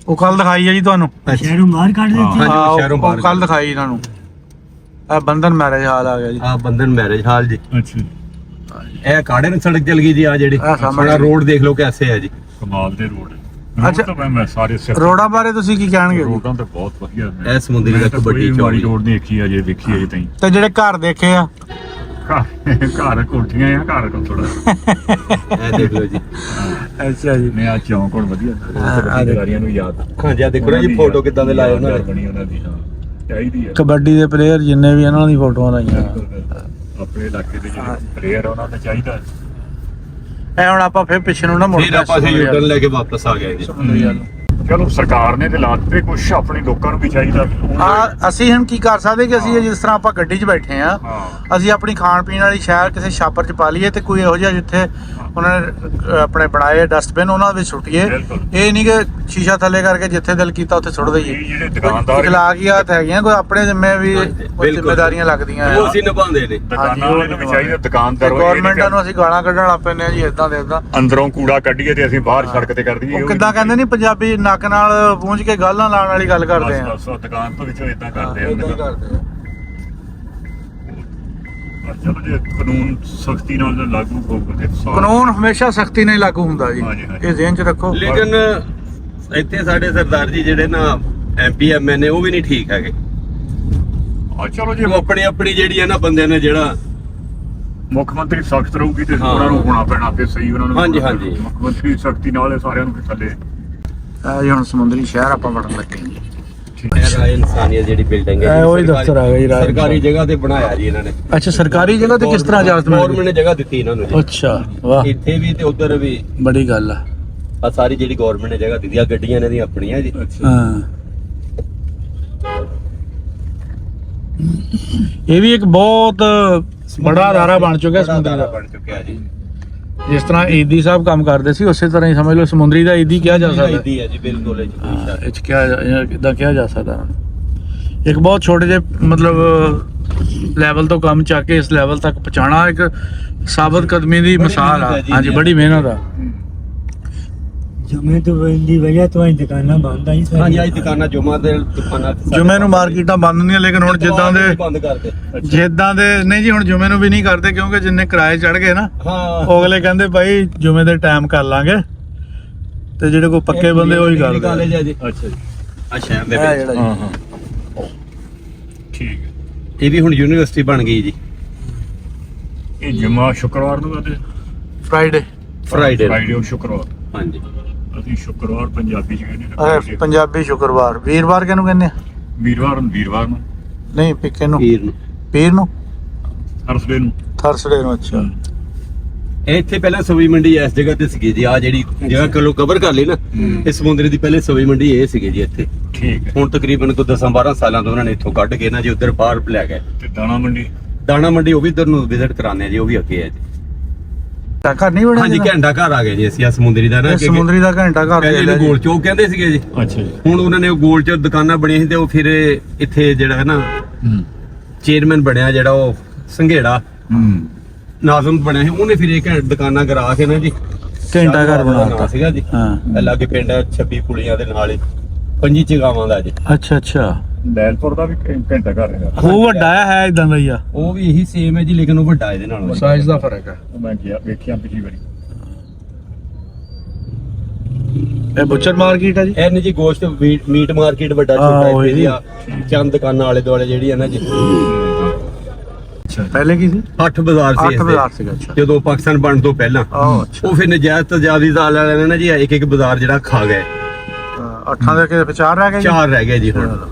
ਉਹ ਕੱਲ ਦਿਖਾਈ ਹੈ ਜੀ ਤੁਹਾਨੂੰ। शहरों मार काट देती। ਹਾਂਜੀ, ਹਾਂ, ਉਹ ਸ਼ਹਿਰੋਂ ਬਾਹਰ ਉਹ ਕੱਲ ਦਿਖਾਈ ਇਹਨਾਂ ਨੂੰ। ਇਹ ਬੰਧਨ ਮੈਰਿਜ ਹਾਲ ਆ ਗਿਆ ਜੀ। ਆ ਬੰਧਨ ਮੈਰਿਜ ਹਾਲ ਜੀ। ਅੱਛਾ ਜੀ। ਇਹ ਕਾੜੇ ਨੂੰ ਸੜਕ ਚੱਲ ਗਈ ਜੀ, ਆ ਜਿਹੜੀ ਆਹ ਸਾਹਮਣੇ। ਸਾਡਾ ਰੋਡ ਦੇਖ ਲਓ ਕਿਵੇਂ ਹੈ ਜੀ। ਕਮਾਲ ਦੇ ਰੋਡ। ਅੱਛਾ। ਤਾਂ ਮੈਂ ਸਾਰੇ ਸਿਰ ਰੋਡਾਂ ਬਾਰੇ ਤੁਸੀਂ ਕੀ ਕਹਿਣਗੇ ਜੀ? ਰੋਡਾਂ ਤਾਂ ਬਹੁਤ ਵਧੀਆ ਨੇ। ਇਹ ਸਮੁੰਦਰੀ ਦਾ ਕਬੱਡੀ ਚੌਕ ਚੌੜੀ ਜੀ। ਰੋਡ ਨਹੀਂ ਦੇਖੀ ਅਜੇ, ਦੇਖੀ ਅਜੇ ਤਾਈਂ। ਤੇ ਜਿਹੜੇ ਘਰ ਦੇਖੇ ਆ, ਘਰ ਕੋਠੀਆਂ ਆ, ਘਰ ਕੋ ਥੋੜਾ। ਇਹ ਦੇਖ ਲਓ ਜੀ। ਅੱਛਾ ਜੀ। ਨੇ ਆ ਚੌਂਕ ਹੁਣ ਵਧੀਆ ਆਹ ਦੇਖੋ। ਗਾਰੀਆਂ ਨੂੰ ਯਾਦ। ਹਾਂਜੀ, ਆ ਦੇਖੋ ਨਾ ਜੀ ਫੋਟੋ ਕਿੱਦਾਂ ਦੇ ਲਾਏ ਉਹਨਾਂ ਨੇ। ਬਣੀ ਉਹਨਾਂ ਦੀ। ਹਾਂ ਚਾਹੀਦੀ ਹੈ। ਕਬੱਡੀ ਦੇ ਪਲੇਅਰ ਜਿੰਨੇ ਵੀ ਇਹਨਾਂ ਦੀ ਫੋਟੋਆਂ ਲਾਈਆਂ। ਆਪਣੇ ਇਲਾਕੇ ਦੇ ਜਿਹੜੇ ਪਲੇਅਰ ਆ ਉਹਨਾਂ ਦਾ ਚਾਹੀਦਾ। ਐ ਹੁਣ ਆਪਾਂ ਫਿਰ ਪਿੱਛੇ ਨੂੰ ਨਾ ਮੁੜ ਫਿਰ ਆਪਾਂ ਯੂ ਟਰਨ ਲੈ ਕੇ ਵਾਪਸ ਆ ਗਏ ਜੀ। ਸਮੁੰਦਰੀ ਵੱਲ ਨੂੰ। ਚਲੋ ਸਰਕਾਰ ਨੇ ਤੇ ਲਾਤੇ ਕੁਛ, ਆਪਣੇ ਲੋਕਾਂ ਨੂੰ ਵੀ ਚਾਹੀਦਾ। ਅਸੀਂ ਹੁਣ ਕੀ ਕਰ ਸਕਦੇ ਕਿ ਅਸੀਂ ਜਿਸ ਤਰ੍ਹਾਂ ਆਪਾਂ ਗੱਡੀ 'ਚ ਬੈਠੇ ਆ, ਅਸੀਂ ਆਪਣੀ ਖਾਣ ਪੀਣ ਵਾਲੀ ਸ਼ਹਿਰ ਕਿਸੇ ਛਾਪਰ 'ਚ ਪਾ ਲਈਏ ਤੇ ਕੋਈ ਇਹੋ ਜਿਹਾ ਜਿੱਥੇ ਉਹਨਾਂ ਨੇ ਆਪਣੇ ਬਣਾਏ ਡਸਟਬਿਨ ਉਹਨਾਂ ਵਿੱਚ ਸੁੱਟੀਏ। ਇਹ ਨਹੀਂ ਕਿ ਸ਼ੀਸ਼ਾ ਥੱਲੇ ਕਰਕੇ ਜਿੱਥੇ ਦਿਲ ਕੀਤਾ ਉੱਥੇ ਸੁੱਟ ਦਈਏ। ਜਿਹੜੇ ਦੁਕਾਨਦਾਰ ਇਖਲਾਕੀਆਤ ਹੈਗੀਆਂ, ਕੋਈ ਆਪਣੇ ਜ਼ਿੰਮੇ ਵੀ ਜ਼ਿੰਮੇਵਾਰੀਆਂ ਲੱਗਦੀਆਂ ਉਹ ਅਸੀਂ ਨਿਭਾਉਂਦੇ ਨੇ। ਦੁਕਾਨਾਂ ਵਾਲੇ ਨੂੰ ਵੀ ਚਾਹੀਦਾ, ਦੁਕਾਨਦਾਰ ਗਵਰਨਮੈਂਟਾਂ ਨੂੰ ਅਸੀਂ ਗਾਲਾਂ ਕੱਢਣ ਲੱਗ ਪੈਂਦੇ ਆ ਜੀ ਇਦਾਂ ਦੇ ਇਦਾਂ। ਅੰਦਰੋਂ ਕੂੜਾ ਕੱਢੀਏ ਤੇ ਅਸੀਂ ਬਾਹਰ ਸੜਕ ਤੇ ਕਰ ਦਈਏ। ਉਹ ਕਿੱਦਾਂ ਕਹਿੰਦੇ ਨਹੀਂ ਪੰਜਾਬੀ ਨੱਕ ਨਾਲ ਪੂੰਝ ਕੇ ਗਾਲਾਂ ਲਾਉਣ ਵਾਲੀ ਗੱਲ ਕਰਦੇ ਆ। ਬਸ ਦੁਕਾਨ ਤੋਂ ਵਿੱਚੋਂ ਇਦਾਂ ਕਰਦੇ ਏਦਾਂ ਹੀ ਆ। ਕਰਦੇ ਆ। ਚਲੋ ਜੇ ਕਾਨੂੰਨ ਸਖਤੀ ਨਾਲ ਲਾਗੂ ਹੋਊਗਾ ਤੇ ਕਾਨੂੰਨ ਹਮੇਸ਼ਾ ਸਖਤੀ ਨਾਲ ਹੀ ਲਾਗੂ ਹੁੰਦਾ ਜੀ, ਹਾਂਜੀ, ਹਾਂਜੀ। ਇਹ ਜ਼ਿਹਨ 'ਚ ਰੱਖੋ। ਲੇਕਿਨ ਇੱਥੇ ਸਾਡੇ ਸਰਦਾਰ ਜੀ ਜਿਹੜੇ ਨਾ MP MN ਉਹ ਵੀ ਨਹੀਂ ਠੀਕ ਹੈਗੇ। ਚਲੋ ਜੇ ਉਹ ਆਪਣੀ ਆਪਣੀ ਜਿਹੜੀ ਹੈ ਨਾ ਬੰਦਿਆਂ ਨੇ ਜਿਹੜਾ ਮੁੱਖ ਮੰਤਰੀ ਸਖਤ ਰਹੂਗੀ ਤੇ ਹਾਂ। ਉਹਨਾਂ ਨੂੰ ਹੋਣਾ ਪੈਣਾ ਫਿਰ ਸਹੀ ਉਹਨਾਂ ਨੂੰ। ਹਾਂਜੀ, ਹਾਂਜੀ। ਮੁੱਖ ਮੰਤਰੀ ਸਖਤੀ ਨਾਲ ਸਾਰਿਆਂ ਨੂੰ ਥੱਲੇ। ਇਹ ਹੁਣ ਸਮੁੰਦਰੀ ਸ਼ਹਿਰ ਆਪਾਂ ਵੜਨ ਲੱਗੇ ਜੀ। ਰਾਏ ਇਨਸਾਨੀਅਤ ਜਿਹੜੀ ਬਿਲਡਿੰਗ ਹੈ ਇਹ ਉਹੀ ਦਫ਼ਤਰ ਆ ਗਿਆ ਜੀ, ਰਾਏ ਸਰਕਾਰੀ ਜਗ੍ਹਾ ਤੇ ਬਣਾਇਆ ਜੀ ਇਹਨਾਂ ਨੇ। ਅੱਛਾ, ਸਰਕਾਰੀ ਜਗ੍ਹਾ ਤੇ ਕਿਸ ਤਰ੍ਹਾਂ ਇਜਾਜ਼ਤ ਗਵਰਨਮੈਂਟ ਨੇ ਜਗ੍ਹਾ ਦਿੱਤੀ ਇਹਨਾਂ ਨੂੰ ਜੀ। ਅੱਛਾ, ਵਾਹ, ਇੱਥੇ ਵੀ ਤੇ ਉੱਧਰ ਵੀ। ਬੜੀ ਗੱਲ ਆ। ਆ ਸਾਰੀ ਜਿਹੜੀ ਗਵਰਨਮੈਂਟ ਨੇ ਜਗ੍ਹਾ ਦਿੱਤੀ ਆ, ਗੱਡੀਆਂ ਇਹਨਾਂ ਦੀਆਂ ਆਪਣੀਆਂ ਜੀ। ਹਾਂ, ਇਹ ਵੀ ਇੱਕ ਬਹੁਤ ਬੜਾ ਅਦਾਰਾ ਬਣ ਚੁੱਕਿਆ ਸਮੁੰਦਰੀ ਦਾ। ਬਣ ਚੁੱਕਿਆ ਜੀ। ਜਿਸ ਤਰ੍ਹਾਂ ਈਦੀ ਸਾਹਿਬ ਕੰਮ ਕਰਦੇ ਸੀ ਉਸੇ ਤਰ੍ਹਾਂ ਹੀ ਸਮਝ ਲਓ ਸਮੁੰਦਰੀ ਦਾ ਈਦੀ ਕਿਹਾ ਜਾ ਸਕਦਾ। ਈਦੀ ਹੈ ਜੀ, ਬਿਲਕੁਲ ਇਹ 'ਚ ਕੋਈ ਸ਼ੱਕ ਇਹ 'ਚ ਕਿੱਦਾਂ ਕਿਹਾ ਜਾ ਸਕਦਾ। ਇੱਕ ਬਹੁਤ ਛੋਟੇ ਜਿਹੇ ਮਤਲਬ ਲੈਵਲ ਤੋਂ ਕੰਮ ਚੱਕ ਕੇ ਇਸ ਲੈਵਲ ਤੱਕ ਪਹੁੰਚਾਉਣਾ ਇੱਕ ਸਾਬਤ ਕਦਮੀ ਦੀ ਮਿਸਾਲ ਆ। ਹਾਂਜੀ, ਬੜੀ ਮਿਹਨਤ ਆ। जुमे तो दी वजह तो आज दुकाना बंद आई ਹਾਂ ਜੀ। ਅੱਜ ਦੁਕਾਨਾਂ ਜੁਮਾ ਦੇ ਦੁਕਾਨਾਂ ਤੇ ਜੁਮੇ ਨੂੰ ਮਾਰਕੀਟਾਂ ਬੰਦ ਹੁੰਦੀਆਂ, ਲੇਕਿਨ ਹੁਣ ਜਿੱਦਾਂ ਦੇ ਬੰਦ ਕਰਦੇ। ਨਹੀਂ ਜੀ, ਹੁਣ ਜੁਮੇ ਨੂੰ ਵੀ ਨਹੀਂ ਕਰਦੇ ਕਿਉਂਕਿ ਜਿੰਨੇ ਕਿਰਾਏ ਚੜ ਗਏ ਨਾ, ਹਾਂ, ਉਹ ਅਗਲੇ ਕਹਿੰਦੇ ਭਾਈ ਜੁਮੇ ਦੇ ਟਾਈਮ ਕਰ ਲਾਂਗੇ, ਤੇ ਜਿਹੜੇ ਕੋਈ ਪੱਕੇ ਬੰਦੇ ਉਹੀ ਕਰਦੇ ਕਾਲਜ ਆ। ਹੈ ਜੀ। ਅੱਛਾ ਜੀ। ਆ ਸ਼ਹਿਰ ਦੇ ਇਹ ਵਿੱਚ ਜਿਹੜਾ ਜੀ। ਹਾਂ ਹਾਂ ਠੀਕ ਹੈ। ਇਹ ਵੀ ਹੁਣ ਯੂਨੀਵਰਸਿਟੀ ਬਣ ਗਈ ਜੀ। ਇਹ ਜੁਮਾ ਸ਼ੁੱਕਰਵਾਰ ਨੂੰ ਕਰਦੇ। ਫਰਾਈਡੇ ਫਰਾਈਡੇ ਫਰਾਈਡੇ ਉਹ ਸ਼ੁੱਕਰਵਾਰ। ਹਾਂਜੀ। ਅਸੀਂ ਸ਼ੁੱਕਰਵਾਰ ਪੰਜਾਬੀ ਚ ਕਹਿੰਦੇ ਨੇ। ਪੰਜਾਬੀ ਸ਼ੁੱਕਰਵਾਰ, ਵੀਰਵਾਰ ਕਿਹਨੂੰ ਕਹਿੰਦੇ ਆ? ਵੀਰਵਾਰ ਨੂੰ ਨਹੀਂ, ਪਿੱਕੇ ਨੂੰ, ਪੀਰ ਨੂੰ। ਪੀਰ ਨੂੰ, ਥਰਸਡੇ ਨੂੰ। ਥਰਸਡੇ ਨੂੰ। ਅੱਛਾ, ਇਹ ਇੱਥੇ ਪਹਿਲਾਂ ਸਬਜ਼ੀ ਮੰਡੀ ਇਸ ਜਗ੍ਹਾ ਤੇ ਸੀਗੀ ਜੀ। ਆ ਜਿਹੜੀ ਜਗ੍ਹਾ ਕਿਲੋ ਕਵਰ ਕਰ ਲਈ ਨਾ, ਇਹ ਸਮੁੰਦਰੀ ਦੀ ਪਹਿਲੇ ਸਬਜ਼ੀ ਮੰਡੀ ਇਹ ਸੀਗੀ ਜੀ ਇੱਥੇ। ਠੀਕ ਹੈ। ਹੁਣ ਤਕਰੀਬਨ ਕੋਈ 10-12 ਸਾਲਾਂ ਤੋਂ ਉਹਨਾਂ ਨੇ ਇੱਥੋਂ ਕੱਢ ਕੇ ਨਾ ਜੀ ਉਧਰ ਬਾਹਰ ਲੈ ਗਏ। ਤੇ ਦਾਣਾ ਮੰਡੀ। ਦਾਣਾ ਮੰਡੀ ਉਹ ਵੀ ਇਧਰ ਨੂੰ ਵਿਜ਼ਿਟ ਕਰਾਣੇ ਜੀ, ਉਹ ਵੀ ਅੱਗੇ ਹੈ ਜੀ। ਘਰ ਨਹੀਂ ਬਣਿਆ? ਹਾਂਜੀ, ਘੰਟਾ ਘਰ ਆ ਗਏ ਜੀ ਅਸੀਂ ਆ ਸਮੁੰਦਰੀ ਦਾ ਨਾ। ਇਹ ਸਮੁੰਦਰੀ ਦਾ ਘੰਟਾ ਘਰ ਪਹਿਲੇ ਇਹਨੂੰ ਗੋਲ ਚੌਕ ਕਹਿੰਦੇ ਸੀਗੇ ਜੀ। ਅੱਛਾ ਜੀ। ਹੁਣ ਉਹਨਾਂ ਨੇ ਉਹ ਗੋਲ ਚ ਦੁਕਾਨਾਂ ਬਣੀਆਂ ਸੀ ਤੇ ਉਹ ਫਿਰ ਇੱਥੇ ਜਿਹੜਾ ਹੈ ਨਾ ਚੇਅਰਮੈਨ ਬਣਿਆ ਜਿਹੜਾ ਉਹ ਸੰਘੇੜਾ ਨਾਜ਼ਮ ਬਣਿਆ ਸੀ, ਉਹਨੇ ਫਿਰ ਇਹ ਦੁਕਾਨਾਂ ਕਰਾ ਕੇ ਨਾ ਜੀ ਘੰਟਾ ਘਰ ਬਣਾਤਾ ਸੀਗਾ ਜੀ। ਹਾਂ। ਲਾਗੇ ਪਿੰਡ 26 ਪੁਲੀਆਂ ਦੇ ਨਾਲ ਹੀ 25 ਚਗਾਵਾਂ ਦਾ ਜੀ। ਅੱਛਾ ਅੱਛਾ, ਲੈਲਪੁਰ ਦਾ ਵੀ ਘੰਟਾ ਘਰ ਹੈਗਾ। ਉਹ ਵੱਡਾ ਹੈ ਇਦਾਂ ਦਾ ਹੀ ਆ। ਉਹ ਵੀ ਇਹੀ ਸੇਮ ਹੈ ਜੀ, ਲੇਕਿਨ ਉਹ ਵੱਡਾ ਇਹਦੇ ਨਾਲੋਂ। ਸਾਈਜ਼ ਦਾ ਫਰਕ ਹੈ। ਉਹ ਮੈਂ ਗਿਆ ਵੇਖਿਆ ਪਿਛਲੀ ਵਾਰੀ। ਇਹ ਬੁੱਚਰ ਮਾਰਕੀਟ ਹੈ ਜੀ। ਇਹ ਨੇ ਜੀ ਗੋਸ਼ਤ ਮੀਟ ਮਾਰਕੀਟ ਵੱਡਾ ਹਾਂ, ਛੋਟਾ ਉਹੀ ਇੱਥੇ ਦੀ ਆ। ਚੰਦ ਦੁਕਾਨਾਂ ਆਲੇ ਦੁਆਲੇ ਜਿਹੜੀ ਹੈ ਨਾ ਜੀ। ਪਹਿਲੇ ਕੀ ਸੀ? 8 ਬਾਜ਼ਾਰ ਸੀ 8 ਇੱਥੇ। ਬਾਜ਼ਾਰ ਸੀਗਾ। ਅੱਛਾ, ਜਦੋਂ ਪਾਕਿਸਤਾਨ ਬਣਨ ਤੋਂ ਪਹਿਲਾਂ ਅੱਛਾ। ਉਹ ਫਿਰ ਨਜਾਇਜ਼ ਤਜਾਵੀਜ਼ ਵਾਲਿਆਂ ਨੇ ਨਾ ਜੀ ਇੱਕ ਇੱਕ ਬਾਜ਼ਾਰ ਜਿਹੜਾ ਖਾ ਗਏ। 8 ਦੇ ਕੇ 4 ਰਹਿ ਗਏ ਜੀ। 4 ਰਹਿ ਗਏ ਜੀ।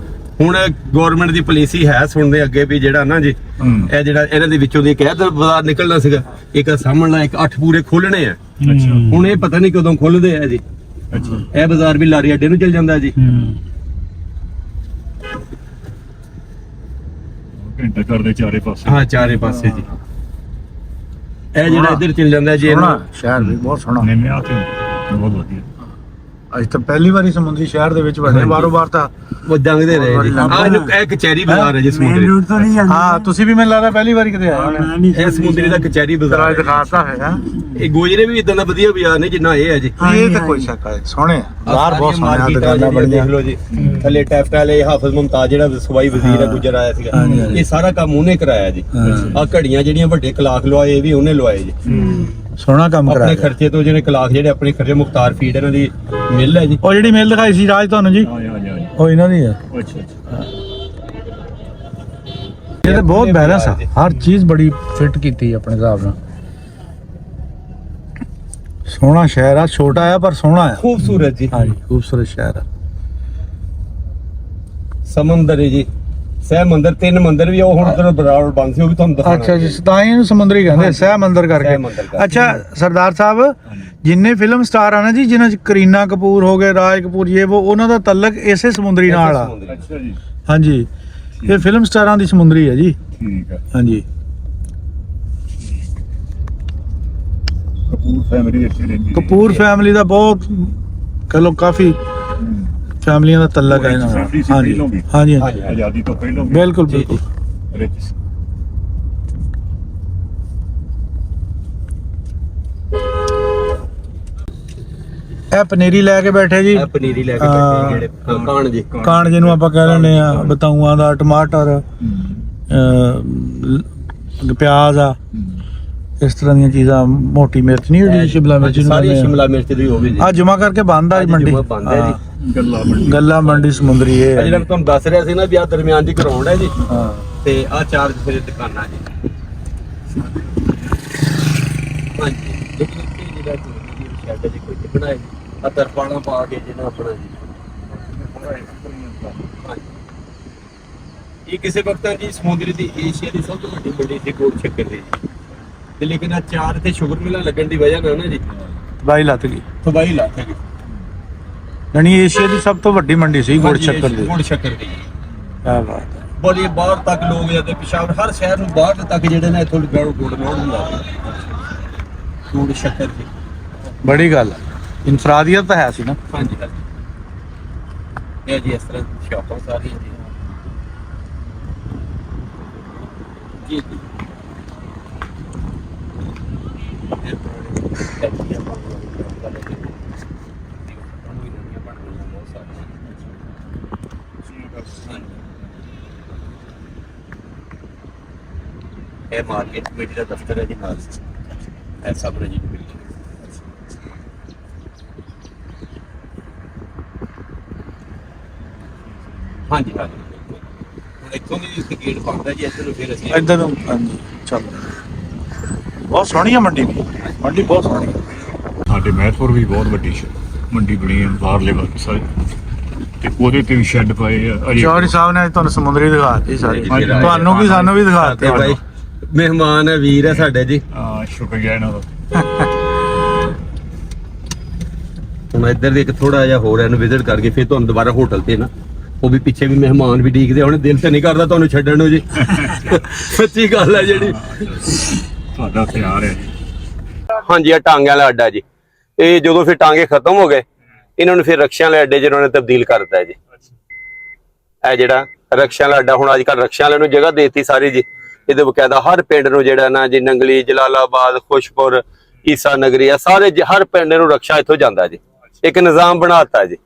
ਹੁਣ ਗਵਰਨਮੈਂਟ ਦੀ ਪਾਲਿਸੀ ਹੈ ਸੁਣਦੇ ਅੱਗੇ ਵੀ ਜਿਹੜਾ ਨਾ ਜੀ ਇਹ ਜਿਹੜਾ ਇਹਨਾਂ ਦੇ ਵਿੱਚੋਂ ਦੀ ਇੱਕ ਇਹ ਬਾਜ਼ਾਰ ਨਿਕਲਣਾ ਸੀਗਾ, ਇੱਕ ਸਾਹਮਣਾ, ਇੱਕ 8 ਪੂਰੇ ਖੋਲਣੇ ਆ। ਅੱਛਾ। ਹੁਣ ਇਹ ਪਤਾ ਨਹੀਂ ਕਦੋਂ ਖੁੱਲਦੇ ਆ ਜੀ। ਅੱਛਾ। ਇਹ ਬਾਜ਼ਾਰ ਵੀ ਲਾਰੀ ਅੱਡੇ ਨੂੰ ਚਲ ਜਾਂਦਾ ਜੀ। ਘੰਟਾ ਘਰ ਦੇ ਚਾਰੇ ਪਾਸੇ। ਹਾਂ, ਚਾਰੇ ਪਾਸੇ ਜੀ। ਇਹ ਜਿਹੜਾ ਇੱਧਰ ਚਲ ਜਾਂਦਾ ਜੀ। ਸੋਹਣਾ ਸ਼ਹਿਰ ਵੀ ਬਹੁਤ ਸੋਹਣਾ। ਨਿੰਮਿਆ ਤੇ ਬਹੁਤ ਵਧੀਆ। ਅੱਜ ਤਾਂ ਪਹਿਲੀ ਵਾਰੀ ਸਮੁੰਦਰੀ ਸ਼ਹਿਰ ਦੇ ਵਿੱਚ ਵੱਡੇ ਬਾਰੋ ਬਾਰ ਤਾਂ ਉਹ ਜੰਗਦੇ ਰਹੇ ਜੀ। ਆਹ ਇਹਨੂੰ ਇਹ ਕਚਹਿਰੀ ਬਾਜ਼ਾਰ ਹੈ ਜੀ मेन ਸਮੁੰਦਰੀ। रोड तो नहीं जाती। ਹਾਂ, ਤੁਸੀਂ ਵੀ ਮੈਨੂੰ ਲੱਗਦਾ ਪਹਿਲੀ ਵਾਰੀ ਕਿਤੇ ਆਏ ਹੋਣੇ। ਇਹ ਸਮੁੰਦਰੀ ਦਾ ਕਚਹਿਰੀ ਤਰਾ ਬਾਜ਼ਾਰ ਹੈ। ਦਿਖਾਤਾ ਹੈ ਹਾਂ। ਇਹ ਗੋਜਰੇ ਵੀ ਇਦਾਂ ਦਾ ਵਧੀਆ ਬਾਜ਼ਾਰ ਨਹੀਂ ਜਿੰਨਾ ਇਹ ਹੈ ਜੀ। ਇਹ ਤਾਂ ਕੋਈ ਸ਼ੱਕ ਹੈ, ਸੋਹਣੇ ਆ। ਬਾਹਰ ਬਹੁਤ ਸੋਹਣੇ ਆ, ਦੁਕਾਨਾਂ ਦੇਖ ਬਣੀਆਂ। ਲਓ ਜੀ। ਥੱਲੇ ਟੈਫਟ ਵਾਲੇ ਹਾਫਿਜ਼ ਮੁਮਤਾਜ਼ ਜਿਹੜਾ ਸਵਾਈ ਵਜ਼ੀਰ ਹੈ ਗੁਜਰ ਆਇਆ ਸੀਗਾ, ਇਹ ਸਾਰਾ ਕੰਮ ਉਹਨੇ ਕਰਾਇਆ ਜੀ। ਆ ਘੜੀਆਂ ਜਿਹੜੀਆਂ ਵੱਡੇ ਕਲਾਕ ਲਵਾਏ ਇਹ ਵੀ ਉਹਨੇ ਲਵਾਏ ਜੀ। ਸੋਹਣਾ ਕੰਮ ਆਪਣੇ ਕਰਾਇਆ। ਖਰਚੇ ਤੋਂ ਜਿਹੜੇ ਕਲਾਕ ਜਿਹੜੇ ਆਪਣੇ ਖਰਚੇ ਮੁਖਤਾਰ ਫੀਡ ਇਹਨਾਂ ਦੀ ਮਿਲ ਹੈ ਜੀ। ਉਹ ਜਿਹੜੀ ਮੇਲ ਦਿਖਾਈ ਸੀ ਰਾਜ ਤੁਹਾਨੂੰ ਜੀ, ਹਾਂ ਹਾਂ। ਉਹ ਇਹਨਾਂ ਦੀ ਹੈ। ਅੱਛਾ ਅੱਛਾ। ਇਹ ਤਾਂ ਬਹੁਤ ਬੈਲੈਂਸ ਆ, ਹਰ ਚੀਜ਼ ਬੜੀ ਫਿੱਟ ਕੀਤੀ ਆਪਣੇ ਹਿਸਾਬ ਨਾਲ। ਸੋਹਣਾ ਸ਼ਹਿਰ ਆ, ਛੋਟਾ ਆ ਪਰ ਸੋਹਣਾ ਆ। ਖੂਬਸੂਰਤ ਜੀ। ਹਾਂਜੀ, ਖੂਬਸੂਰਤ ਸ਼ਹਿਰ ਆ। ਸਮੁੰਦਰ ਹੈ ਜੀ। ਸਹਿ ਮੰਦਰ 3 ਮੰਦਰ ਵੀ ਉਹ ਹੁਣ ਉਧਰ ਬਰਾਬਰ ਬੰਦ ਸੀ, ਉਹ ਵੀ ਤੁਹਾਨੂੰ ਦਿਖਾਣਾ। ਅੱਛਾ ਜੀ, ਤਾਂ ਹੀ ਇਹਨੂੰ ਸਮੁੰਦਰੀ ਕਹਿੰਦੇ, ਸਹਿ ਮੰਦਰ ਸਹਿ ਕਰਕੇ। ਮੰਦਰ ਕਰਕੇ। ਅੱਛਾ ਸਰਦਾਰ ਸਾਹਿਬ, ਜਿੰਨੇ ਫਿਲਮ ਸਟਾਰ ਆ ਨਾ ਜੀ, ਜਿਨ੍ਹਾਂ ਚ ਕਰੀਨਾ ਕਪੂਰ ਹੋ ਗਏ, ਰਾਜ ਕਪੂਰ, ਇਹ ਉਹ, ਉਹਨਾਂ ਦਾ ਤਲਕ ਇਸੇ ਸਮੁੰਦਰੀ ਨਾਲ ਆ। ਅੱਛਾ ਜੀ, ਹਾਂਜੀ, ਇਹ ਫਿਲਮ ਸਟਾਰਾਂ ਦੀ ਸਮੁੰਦਰੀ ਹੈ ਜੀ। ਠੀਕ ਹੈ। ਹਾਂਜੀ, ਕਪੂਰ ਫੈਮਿਲੀ ਇੱਥੇ ਰਹਿੰਦੀ ਕਪੂਰ ਫੈਮਿਲੀ ਦਾ ਬਹੁਤ ਕਹ ਲੋ ਕਾਫੀ ਫੈਮਲੀਆਂ ਦਾ ਤਲਕ ਹੈ ਇਹਨਾਂ ਨਾਲ। ਫੈਮਿਲੀ ਸੀ ਹਾਂਜੀ ਪਹਿਲੋਂ ਵੀ। ਹਾਂਜੀ ਹਾਂਜੀ, ਆਜ਼ਾਦੀ ਤੋਂ ਪਹਿਲਾਂ ਵੀ ਬਿਲਕੁਲ ਬਿਲਕੁਲ। ਰਿਚ ਸੀ। ਇਹ ਪਨੀਰੀ ਲੈ ਕੇ ਬੈਠੇ ਜੀ, ਇਹ ਪਨੀਰੀ ਲੈ ਕੇ ਬੈਠੇ ਜਿਹੜੇ ਕਾਣ ਜੀ। ਕਾਣ ਜਿਹਨੂੰ ਆਪਾਂ ਕਹਿ ਲੈਂਦੇ ਆ, ਬਤਾਊਆਂ ਦਾ, ਟਮਾਟਰ, ਪਿਆਜ਼ ਆ, ਇਸ ਤਰ੍ਹਾਂ ਦੀਆਂ ਚੀਜ਼ਾਂ, ਮੋਟੀ ਮਿਰਚ ਨਹੀਂ ਜਿਹੜੀ ਸ਼ਿਮਲਾ ਮਿਰਚ ਨੂੰ ਸਾਰੀ ਕਹਿੰਦੇ ਆ। ਸ਼ਿਮਲਾ ਮਿਰਚ ਦੀ ਹੋਵੇ ਜੀ। ਆ ਜਮਾ ਕਰਕੇ ਬੰਦ ਆ ਜੀ ਮੰਡੀ। ਬੰਦ ਹੈ ਜੀ। ਗੱਲਾਂ ਮੰਡੀ। ਗੱਲਾ ਮੰਡੀ ਸਮੁੰਦਰੀ ਇਹ ਹੈ ਜਿਹੜਾ ਜੀ। ਤੁਹਾਨੂੰ ਦੱਸ ਰਿਹਾ ਸੀ ਨਾ ਵੀ ਆ ਦਰਮਿਆਨ ਦੀ ਗਰਾਊਂਡ ਹੈ ਜੀ, ਹਾਂ, ਤੇ ਆ ਚਾਰ ਫਿਰ ਦੁਕਾਨਾਂ ਜੀ। ਹਾਂਜੀ, ਲੇਕਿਨ ਇੱਥੇ ਜਿਹੜਾ ਸ਼ੈਡ ਜੀ ਕੋਈ ਨਹੀਂ ਬਣਾਏ, ਆ ਤਰਪਾਣਾ ਪਾ ਕੇ ਜਿਹਨਾਂ ਆਪਣਾ ਜੀ। ਹਾਂਜੀ, ਇਹ ਕਿਸੇ ਵਕਤਾਂ ਜੀ ਸਮੁੰਦਰੀ ਦੀ ਏਸ਼ੀਆ ਦੀ ਸਭ ਤੋਂ ਵੱਡੀ ਮੰਡੀ ਸੀ ਗੋਲ ਚੱਕਰ ਦੀ ਜੀ। ਤੇ ਲੇਕਿਨ ਆ ਚਾਰ ਤੇ ਸ਼ੂਗਰ ਮਿਲਾਂ ਲੱਗਣ ਦੀ ਵਜ੍ਹਾ ਨਾਲ ਨਾ ਜੀ ਬਾਈ ਲੱਤ ਗਈ। ਤਬਾਹੀ ਲੱਗ ਗਈ। ਯਾਨੀ ਏਸ਼ੀਆ ਦੀ ਸਭ ਤੋਂ ਵੱਡੀ ਮੰਡੀ ਸੀ ਗੁੜ ਸ਼ੱਕਰ ਦੀ। ਗੁੜ ਸ਼ੱਕਰ ਦੀ ਜੀ। ਕਿਆ ਬਾਤ ਹੈ। ਬੜੀ ਬਾਹਰ ਤੱਕ ਲੋਕ ਜਾਂਦੇ, ਪਿਸ਼ਾਵਰ ਹਰ ਸ਼ਹਿਰ ਨੂੰ ਬਾਹਰ ਤੱਕ ਜਿਹੜੇ ਨੇ ਇੱਥੋਂ ਗੁੜ ਲੋੜ ਹੁੰਦਾ ਗੁੜ ਸ਼ੱਕਰ ਦੀ। ਬੜੀ ਗੱਲ ਹੈ, ਇਨਫਰਾਦੀਅਤ ਤਾਂ ਹੈ ਸੀ ਨਾ। ਹਾਂਜੀ ਹਾਂਜੀ, ਇਹ ਜੀ ਇਸ ਤਰ੍ਹਾਂ ਸ਼ਾਪਾਂ ਸਾਰੀਆਂ ਜੀ। ਜੀ ਇਹ ਪੁਰਾਣੇ ਫੈਕਟਰੀਆਂ ਬਣ ਰਹੀਆਂ ਨੇ, ਨਵੀਆਂ ਬਣ ਰਹੀਆਂ ਬਹੁਤ ਸਾਰੀਆਂ। ਇਹ ਮਾਰਕੀਟ ਕਮੇਟੀ ਦਾ ਦਫ਼ਤਰ ਹੈ ਜੀ ਨਾਲ, ਇਹ ਸਭ ਰਜੀ ਬਿਲਡਿੰਗ। ਹਾਂਜੀ ਹਾਂਜੀ, ਹੁਣ ਇੱਥੋਂ ਦੀ ਇੱਥੇ ਗੇਟ ਬਣਦਾ ਜੀ, ਇੱਧਰ ਨੂੰ ਫਿਰ ਅਸੀਂ ਇੱਧਰ ਨੂੰ। ਹਾਂਜੀ ਚਲੋ, ਬਹੁਤ ਸੋਹਣੀ ਆ ਮੰਡੀ ਵੀ, ਮੰਡੀ ਬਹੁਤ ਸੋਹਣੀ ਹੈ। ਸਾਡੇ ਮਹਿਤਪੁਰ ਵੀ ਬਹੁਤ ਵੱਡੀ ਮੰਡੀ ਬਣੀ ਹੈ ਬਾਹਰਲੇ ਪਾਸੇ ਸਾਰੀ, ਤੇ ਉਹਦੇ ਤੇ ਵੀ ਸ਼ੈੱਡ ਪਏ ਆ ਅਜੇ। ਚੌਧਰੀ ਸਾਹਿਬ ਨੇ ਅੱਜ ਤੁਹਾਨੂੰ ਸਮੁੰਦਰੀ ਦਿਖਾਤੀ ਸਾਰੀ, ਹਾਂਜੀ, ਤੁਹਾਨੂੰ ਕੀ ਸਾਨੂੰ ਵੀ ਦਿਖਾਤੀ। ਤੇ ਭਾਈ ਮਹਿਮਾਨ ਹੈ, ਵੀਰ ਹੈ ਸਾਡੇ ਜੀ। ਹਾਂ, ਸ਼ੁਕਰੀਆ ਇਹਨਾਂ ਦਾ। ਹੁਣ ਇੱਧਰ ਦੇ ਇੱਕ ਥੋੜਾ ਜਿਹਾ ਹੋਰ ਇਹਨੂੰ ਵਿਜ਼ਿਟ ਕਰਕੇ ਫਿਰ ਤੁਹਾਨੂੰ ਦੁਬਾਰਾ ਹੋਟਲ ਤੇ ਨਾ, ਉਹ ਵੀ ਪਿੱਛੇ ਵੀ ਮਹਿਮਾਨ ਵੀ ਡੀਕਦੇ ਹੁਣ, ਦਿਲ ਤੇ ਨਹੀਂ ਕਰਦਾ ਤੁਹਾਨੂੰ ਛੱਡਣ ਨੂੰ ਜੀ। ਸੱਚੀ ਗੱਲ ਹੈ ਜਿਹੜੀ। ਤੁਹਾਡਾ ਪਿਆਰ ਹੈ ਜੀ। ਹਾਂਜੀ, ਆ ਟਾਂਗਿਆਂ ਵਾਲਾ ਅੱਡਾ ਜੀ। ਇਹ ਜਦੋਂ ਫਿਰ ਟਾਂਗੇ ਖਤਮ ਹੋ ਗਏ, ਇਹਨਾਂ ਨੂੰ ਫਿਰ ਰਕਸ਼ਿਆਂ ਵਾਲੇ ਅੱਡੇ 'ਚ ਉਹਨਾਂ ਨੇ ਤਬਦੀਲ ਕਰ ਦਿੱਤਾ ਜੀ। ਇਹ ਜਿਹੜਾ ਰਕਸ਼ਿਆਂ ਵਾਲਾ ਅੱਡਾ, ਹੁਣ ਅੱਜ ਕੱਲ੍ਹ ਰਕਸ਼ਿਆਂ ਵਾਲੇ ਨੂੰ ਜਗ੍ਹਾ ਦੇ ਦਿੱਤੀ ਸਾਰੀ ਜੀ। ਇਹਦੇ ਬਕਾਇਦਾ ਹਰ ਪਿੰਡ ਨੂੰ ਜਿਹੜਾ ਨਾ ਜੀ, ਨੰਗਲੀ, ਜਲਾਲਾਬਾਦ, ਖੁਸ਼ਪੁਰ, ਈਸਾ ਨਗਰੀ, ਆ ਸਾਰੇ ਹਰ ਪਿੰਡ ਨੂੰ ਰਕਸ਼ਾ ਇੱਥੋਂ ਜਾਂਦਾ ਜੀ। ਇੱਕ ਨਿਜ਼ਾਮ ਬਣਾਤਾ ਜੀ।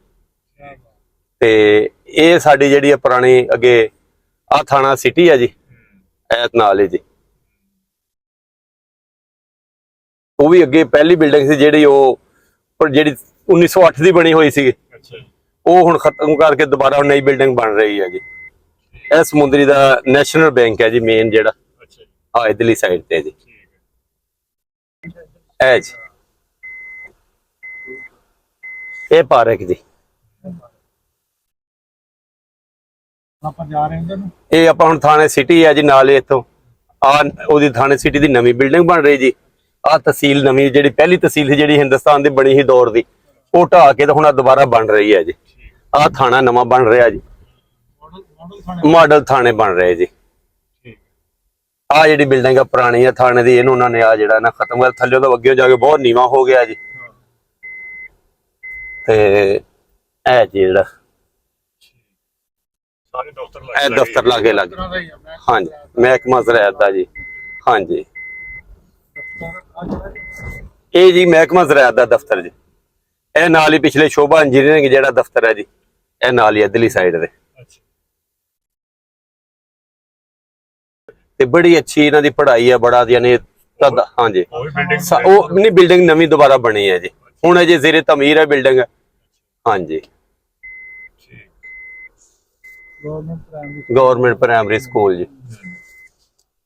ਤੇ ਇਹ ਸਾਡੀ ਜਿਹੜੀ ਆ ਪੁਰਾਣੀ ਅੱਗੇ ਆ ਥਾਣਾ ਸਿਟੀ ਹੈ ਜੀ, ਐਤ ਨਾਲ ਹੀ ਜੀ। ਉਹ ਵੀ ਅੱਗੇ ਪਹਿਲੀ ਬਿਲਡਿੰਗ ਸੀ ਜਿਹੜੀ, ਉਹ ਜਿਹੜੀ 1908 ਦੀ ਬਣੀ ਹੋਈ ਸੀ, ਉਹ ਹੁਣ ਖਤਮ ਕਰਕੇ ਦੁਬਾਰਾ ਨਈ ਬਿਲਡਿੰਗ ਬਣ ਰਹੀ ਹੈ ਜੀ। ਇਹ ਸਮੁੰਦਰੀ ਦਾ ਨੈਸ਼ਨਲ ਬੈਂਕ ਹੈ ਜੀ, ਮੇਨ ਜਿਹੜਾ ਆ ਇਧਰਲੀ ਸਾਈਡ ਤੇ ਜੀ। ਇਹ ਜੀ ਇਹ ਪਾਰਕ ਜੀ, ਆਪਾਂ ਜਾ ਰਹੇ ਹਾਂ। ਇਹ ਆਪਾਂ ਹੁਣ ਥਾਣੇ ਸਿਟੀ ਹੈ ਜੀ ਨਾਲ ਹੀ। ਇੱਥੋਂ ਆ ਉਹਦੀ ਥਾਣੇ ਸਿਟੀ ਦੀ ਨਵੀਂ ਬਿਲਡਿੰਗ ਬਣ ਰਹੀ ਜੀ। ਆ ਤਹਿਸੀਲ ਨਵੀਂ, ਜਿਹੜੀ ਪਹਿਲੀ ਤਹਿਸੀਲ ਸੀ ਜਿਹੜੀ ਹਿੰਦੁਸਤਾਨ ਦੀ ਬਣੀ ਸੀ ਦੌਰ ਦੀ, ਉਹ ਢਾਹ ਕੇ ਤਾਂ ਹੁਣ ਦੁਬਾਰਾ ਬਣ ਰਹੀ ਹੈ ਜੀ। ਆ ਥਾਣਾ ਨਵਾਂ ਬਣ ਰਿਹਾ ਜੀ, ਮਾਡਲ ਥਾਣੇ ਬਣ ਰਹੇ ਜੀ। ਆ ਜਿਹੜੀ ਬਿਲਡਿੰਗ ਆ ਪੁਰਾਣੀ ਆ ਥਾਣੇ ਦੀ, ਇਹਨੂੰ ਉਹਨਾਂ ਨੇ ਆ ਜਿਹੜਾ ਨਾ ਖਤਮ ਕਰ, ਥੱਲੇ ਤੋਂ ਅੱਗੇ ਜਾ ਕੇ ਬਹੁਤ ਨੀਵਾਂ ਹੋ ਗਿਆ ਜੀ। ਤੇ ਇਹ ਜਿਹੜਾ ਸਾਰੇ ਦਫ਼ਤਰ ਇਹ ਦਫ਼ਤਰ ਲਾਗੇ ਲੱਗ, ਹਾਂਜੀ, ਮਹਿਕਮਾ ਜ਼ਰਾਇਤ ਦਾ ਜੀ। ਹਾਂਜੀ, ਇਹ ਜੀ ਮਹਿਕਮਾ ਜ਼ਰਾਇਤ ਦਾ ਦਫ਼ਤਰ ਜੀ। ਇਹ ਨਾਲ ਹੀ ਪਿਛਲੇ ਸ਼ੋਭਾ ਇੰਜੀਨੀਅਰਿੰਗ ਜਿਹੜਾ ਦਫ਼ਤਰ ਹੈ ਜੀ, ਇਹ ਨਾਲ ਹੀ ਇਧਰਲੀ ਸਾਈਡ ਦੇ। ਤੇ ਬੜੀ ਅੱਛੀ ਇਹਨਾਂ ਦੀ ਪੜ੍ਹਾਈ ਹੈ, ਬੜਾ ਯਾਨੀ ਹਾਂਜੀ। ਉਹ ਨਹੀਂ, ਬਿਲਡਿੰਗ ਨਵੀਂ ਦੁਬਾਰਾ ਬਣੀ ਹੈ ਜੀ, ਹੁਣ ਅਜੇ ਜ਼ੇਰੇ ਤਮੀਰ ਹੈ ਬਿਲਡਿੰਗ। ਹਾਂਜੀ, ਗਵਰਨਮੈਂਟ ਪ੍ਰਾਇਮਰੀ ਸਕੂਲ ਜੀ,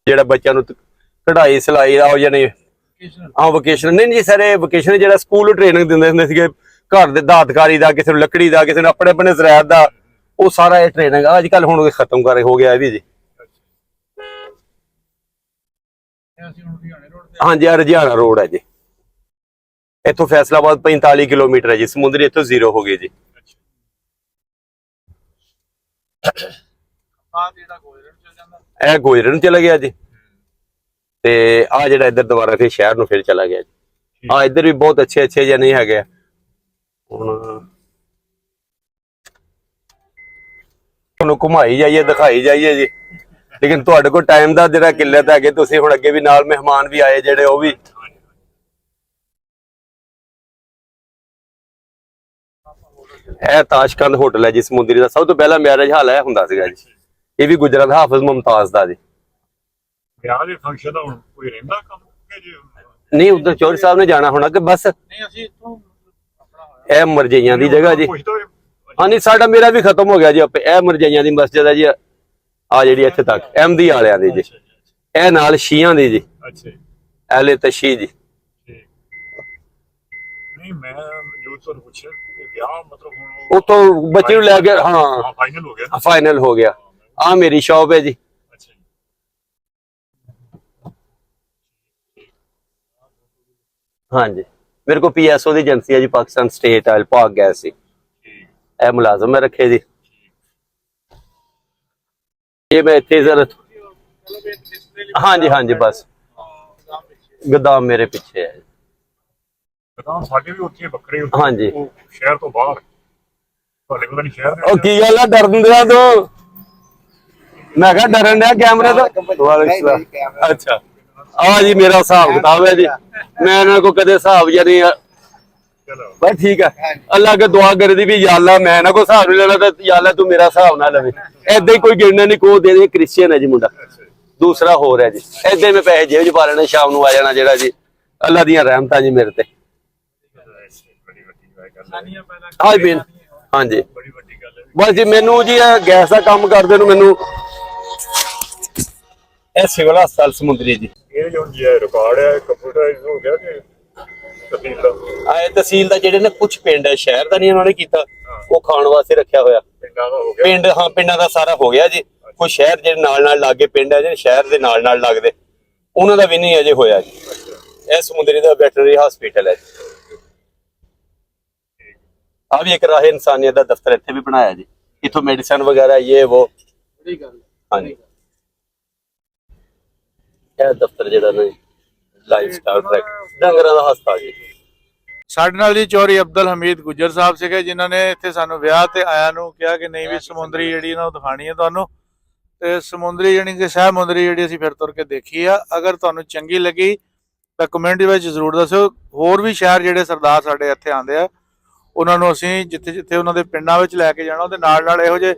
ਜਿਹੜਾ ਬੱਚਿਆਂ ਨੂੰ ਕਢਾਈ ਸਿਲਾਈ ਦਾ ਯਾਨੀ ਵੋਕੇਸ਼ਨਲ ਨਹੀਂ ਜੀ ਸਰ, ਇਹ ਵੋਕੇਸ਼ਨਲ ਜਿਹੜਾ ਸਕੂਲ ਟ੍ਰੇਨਿੰਗ ਦਿੰਦੇ ਹੁੰਦੇ ਸੀਗੇ, ਘਰ ਦੇ ਦਾਤਕਾਰੀ ਦਾ, ਕਿਸੇ ਨੂੰ ਲੱਕੜੀ ਦਾ, ਕਿਸੇ ਨੂੰ ਆਪਣੇ ਜ਼ਰਾਇਤ ਦਾ, ਉਹ ਸਾਰਾ ਇਹ ਟ੍ਰੇਨਿੰਗ ਅੱਜ ਕੱਲ ਹੁਣ ਉਹ ਖਤਮ ਕਰ ਹੋ ਗਿਆ ਇਹ ਵੀ ਜੀ। ਹਾਂਜੀ ਆ ਰੁਝਾਣਾ ਰੋਡ ਹੈ ਜੀ, ਇੱਥੋਂ ਫੈਸਲਾਬਾਦ 45 ਕਿਲੋਮੀਟਰ ਹੈ ਜੀ, ਸਮੁੰਦਰੀ ਇੱਥੋਂ 0 ਹੋ ਗਏ ਜੀ। ਇਹ ਗੋਜਰੇ ਨੂੰ ਚਲਾ ਗਿਆ ਜੀ, ਤੇ ਆ ਜਿਹੜਾ ਇੱਧਰ ਦੁਬਾਰਾ ਫਿਰ ਸ਼ਹਿਰ ਨੂੰ ਫਿਰ ਚਲਾ ਗਿਆ ਜੀ। ਆ ਇੱਧਰ ਵੀ ਬਹੁਤ ਅੱਛੇ ਜਿਹੇ ਨਹੀਂ ਹੈਗੇ ਹੁਣ, ਤੁਹਾਨੂੰ ਘੁਮਾਈ ਜਾਈਏ ਦਿਖਾਈ ਜਾਈਏ ਜੀ, ਲੇਕਿਨ ਤੁਹਾਡੇ ਕੋਲ ਟਾਈਮ ਦਾ ਜਿਹੜਾ ਕਿੱਲਤ ਹੈਗੇ, ਤੁਸੀਂ ਹੁਣ ਅੱਗੇ ਵੀ ਨਾਲ ਮਹਿਮਾਨ ਵੀ ਆਏ ਜਿਹੜੇ ਉਹ ਵੀ ਇਹ ਤਾਸ਼ਕੰਦ ਹੋਟਲ ਹੈ ਜੀ ਸਮੁੰਦਰੀ ਦਾ, ਸਭ ਤੋਂ ਪਹਿਲਾ ਮੈਰਿਜ ਹਾਲ ਇਹ ਹੁੰਦਾ ਸੀਗਾ ਜੀ। ਇਹ ਵੀ ਗੁਜਰਾਤ ਹਾਫਿਜ਼ ਮੁਮਤਾਜ਼ ਦਾ ਜੀ। ਵਿਆਹ ਦੇ ਫੰਕਸ਼ਨ ਦਾ ਹੁਣ ਕੋਈ ਰਹਿੰਦਾ ਕੰਮ ਕਿ ਜੀ? ਨਹੀਂ ਉਧਰ ਚੌਧਰੀ ਸਾਹਿਬ ਨੇ ਜਾਣਾ ਹੋਣਾ ਕਿ ਬਸ ਇਹ ਮਰਜਈਆਂ ਦੀ ਜਗ੍ਹਾ ਜੀ। ਹਾਂ ਨਹੀਂ ਸਾਡਾ ਮੇਰਾ ਵੀ ਖਤਮ ਹੋ ਗਿਆ ਜੀ, ਇਹ ਮਰਜਈਆਂ ਦੀ ਮਸਜਿਦ ਹੈ ਜੀ, ਆ ਜਿਹੜੀ ਇੱਥੇ ਤੱਕ ਅਹਿਮਦੀ ਵਾਲਿਆਂ ਦੀ ਜੀ, ਇਹ ਨਾਲ ਸ਼ੀਆਂ ਦੀ ਜੀ, ਅੱਛਾ ਅਹਲੇ ਤਸ਼ੀ ਜੀ। ਨਹੀਂ ਮੈਂ ਜੋ ਤੁਹਾਨੂੰ ਪੁੱਛਿਆ ਕਿ ਵਿਆਹ ਮਤਲਬ ਹੁਣ ਉੱਥੋਂ ਬੱਚੇ ਨੂੰ ਲੈ ਕੇ ਹਾਂ ਫਾਈਨਲ ਹੋ ਗਿਆ, ਫਾਈਨਲ ਹੋ ਗਿਆ। ਆ ਮੇਰੀ ਸ਼ੌਪ ਹੈ ਜੀ। ਅੱਛਾ ਜੀ। ਹਾਂਜੀ ਮੇਰੇ ਕੋਲ PSO ਦੀ ਏਜੰਸੀ ਹੈ ਜੀ, ਪਾਕਿਸਤਾਨ ਸਟੇਟ ਆਇਲ ਭਾਗ ਗੈਸ ਸੀ, ਇਹ ਮੁਲਾਜ਼ਮ ਮੈਂ ਰੱਖੇ ਜੀ। ਇਹ ਮੈਂ ਇੱਥੇ ਜ਼ਰਾ ਹਾਂਜੀ ਬਸ ਗੋਦਾਮ ਮੇਰੇ ਪਿੱਛੇ ਹੈ। ਤਾਂ ਸਾਡੇ ਵੀ ਉੱਥੇ ਵੱਖਰੇ ਹਾਂਜੀ ਉਹ ਸ਼ਹਿਰ ਤੋਂ ਬਾਹਰ, ਤੁਹਾਡੇ ਕੋਲ ਨਹੀਂ ਸ਼ਹਿਰ ਉਹ ਕੀ ਗੱਲ ਆ ਡਰਨ ਦਿਆ ਤੂੰ? ਮੈਂ ਕਿਹਾ ਡਰਨ ਡਿਆ ਕੈਮਰੇ ਤੋਂ। ਅੱਛਾ ਆ ਜੀ ਮੇਰਾ ਹਿਸਾਬ ਕਿਤਾਬ ਹੈ ਜੀ, ਮੈਂ ਇਹਨਾਂ ਕੋ ਕਦੇ ਹਿਸਾਬ ਜਾਂ ਨਹੀਂ ਬਸ ਠੀਕ ਹੈ। ਅੱਲਾ ਕੇ ਦੁਆ ਕਰਦੀ ਵੀ ਯਾ ਅੱਲਾ ਮੈਂ ਇਹਨਾਂ ਕੋ ਹਿਸਾਬ ਨਹੀਂ ਲੈਣਾ ਤੇ ਯਾ ਅੱਲਾ ਤੂੰ ਮੇਰਾ ਹਿਸਾਬ ਨਾ ਲਵੇ। ਏਦਾਂ ਹੀ ਕੋਈ ਗਿਣਨਾ ਨਹੀਂ ਕੋ ਦੇ ਕ੍ਰਿਸਚੀਅਨ ਹੈ ਜੀ ਮੁੰਡਾ, ਦੂਸਰਾ ਹੋਰ ਹੈ ਜੀ। ਏਦਾਂ ਮੈਂ ਪੈਸੇ ਜੇਬ ਚ ਪਾ ਲੈਣੇ, ਸ਼ਾਮ ਨੂੰ ਆ ਜਾਣਾ ਜਿਹੜਾ ਜੀ। ਅੱਲਾ ਦੀਆਂ ਰਹਿਮਤਾਂ ਜੀ ਮੇਰੇ ਤੇ। ਹਾਂਜੀ ਹਾਂਜੀ ਬਸ ਜੀ ਮੈਨੂੰ ਜੀ ਗੈਸ ਦਾ ਕੰਮ ਕਰਦੇ ਨੂੰ ਮੈਨੂੰ ਇਹ ਸਿਵਲ ਹਸਪਤਾਲ ਸਮੁੰਦਰੀ ਜੀ। ਇਹ ਜੋ ਰਿਕਾਰਡ ਹੈ ਕੰਪਿਊਟਰਾਈਜ਼ ਹੋ ਗਿਆ ਕਿ ਤਸਦੀਕ ਦਾ? ਆਏ ਤਹਿਸੀਲ ਦਾ ਜਿਹੜੇ ਨੇ ਕੁਝ ਪਿੰਡ ਹੈ, ਸ਼ਹਿਰ ਦਾ ਨਹੀਂ ਉਹਨਾਂ ਨੇ ਕੀਤਾ, ਉਹ ਖਾਣ ਵਾਸਤੇ ਰੱਖਿਆ ਹੋਇਆ। ਪਿੰਡਾਂ ਦਾ ਹੋ ਗਿਆ? ਪਿੰਡ ਹਾਂ ਪਿੰਡਾਂ ਦਾ ਸਾਰਾ ਹੋ ਗਿਆ ਜੀ। ਕੁਝ ਸ਼ਹਿਰ ਜਿਹੜੇ ਨਾਲ ਲਾਗੇ ਪਿੰਡ ਹੈ ਜਿਹੜੇ ਸ਼ਹਿਰ ਦੇ ਨਾਲ ਲੱਗਦੇ, ਉਹਨਾਂ ਦਾ ਵੀ ਨਹੀਂ ਅਜੇ ਹੋਇਆ ਜੀ। ਇਹ ਸਮੁੰਦਰੀ ਦਾ ਵੈਟਰਨਰੀ ਹਸਪੀਟਲ ਹੈ ਜੀ। ਆ ਵੀ ਇੱਕ ਰਾਹ ਇਨਸਾਨੀਅਤ ਦਾ ਦਫ਼ਤਰ ਇੱਥੇ ਵੀ ਬਣਾਇਆ ਜੀ, ਇੱਥੋਂ ਮੈਡੀਸਨ ਵਗੈਰਾ ਇਹ ਉਹ। ਹਾਂਜੀ ਇਹ ਦਫ਼ਤਰ ਜਿਹੜਾ ਨੇ ਲਾਈਫ ਸਟਾਈਲ ਟਰੈਕ ਡੰਗਰਾਂ ਦਾ ਹਸਪਤਾਲ ਜੀ। ਸਾਡੇ ਨਾਲ ਜੀ ਚੌਧਰੀ ਅਬਦੁਲ ਹਮੀਦ ਗੁੱਜਰ ਸਾਹਿਬ ਸੀਗੇ, ਜਿਨ੍ਹਾਂ ਨੇ ਇੱਥੇ ਸਾਨੂੰ ਵਿਆਹ ਤੇ ਆਇਆ ਨੂੰ ਕਿਹਾ ਕਿ ਨਹੀਂ ਵੀ ਸਮੁੰਦਰੀ ਜਿਹੜੀ ਇਹਨਾਂ ਨੂੰ ਦਿਖਾਣੀ ਹੈ ਤੁਹਾਨੂੰ, ਤੇ ਸਮੁੰਦਰੀ ਜਾਣੀ ਕਿ ਸਹਿ ਮੁੰਦਰੀ ਜਿਹੜੀ ਅਸੀਂ ਫਿਰ ਤੁਰ ਕੇ ਦੇਖੀ ਆ। ਅਗਰ ਤੁਹਾਨੂੰ ਚੰਗੀ ਲੱਗੀ ਤਾਂ ਕਮੈਂਟ ਦੇ ਵਿੱਚ ਜ਼ਰੂਰ ਦੱਸਿਓ। ਹੋਰ ਵੀ ਸ਼ਹਿਰ ਜਿਹੜੇ ਸਰਦਾਰ ਸਾਡੇ ਇੱਥੇ ਆਉਂਦੇ ਆ, ਉਹਨਾਂ ਨੂੰ ਅਸੀਂ ਜਿੱਥੇ ਜਿੱਥੇ ਉਹਨਾਂ ਦੇ ਪਿੰਡਾਂ ਵਿੱਚ ਲੈ ਕੇ ਜਾਣਾ, ਉਹਦੇ ਨਾਲ ਇਹੋ ਜਿਹੇ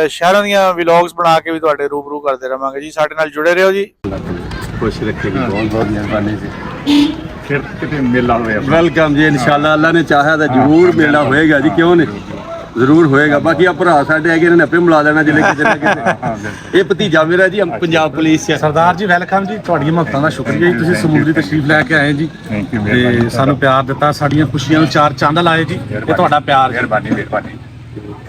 ਸ਼ਹਿਰਾਂ ਦੀਆਂ ਵਲੌਗਸ ਬਣਾ ਕੇ ਵੀ ਤੁਹਾਡੇ ਰੂਬਰੂ ਕਰਦੇ ਰਵਾਂਗੇ ਜੀ। ਸਾਡੇ ਨਾਲ ਜੁੜੇ ਰਹੋ ਜੀ। खुश रखे जी, बहुत बहुत मेहरबानी जी। ਫਿਰ ਕਿਤੇ ਮੇਲਾ ਹੋਇਆ? वेलकम जी, इंशाल्लाह अल्लाह ने चाहा तो जरूर मेला होएगा जी, क्यों नहीं, जरूर होएगा। बाकी आप भरा साडे है इन्होंने आपे मिला देना जिले किते ना किते। ये भतीजा मेरा जी पंजाब पुलिस से। ਸਰਦਾਰ ਜੀ ਵੈਲਕਮ ਜੀ, ਤੁਹਾਡੀਆਂ ਮਹੱਤਾਂ ਦਾ ਸ਼ੁਕਰੀਆ ਜੀ, ਤੁਸੀਂ ਸਮੁੰਦਰੀ ਤਸ਼ਰੀਫ ਲੈ ਕੇ ਆਏ ਜੀ ਤੇ ਸਾਨੂੰ ਪਿਆਰ ਦਿੱਤਾ, ਸਾਡੀਆਂ ਖੁਸ਼ੀਆਂ ਨੂੰ ਚਾਰ ਚੰਦ ਲਾਏ ਜੀ। ਇਹ ਤੁਹਾਡਾ ਪਿਆਰ ਜੀ, ਮਿਹਰਬਾਨੀ।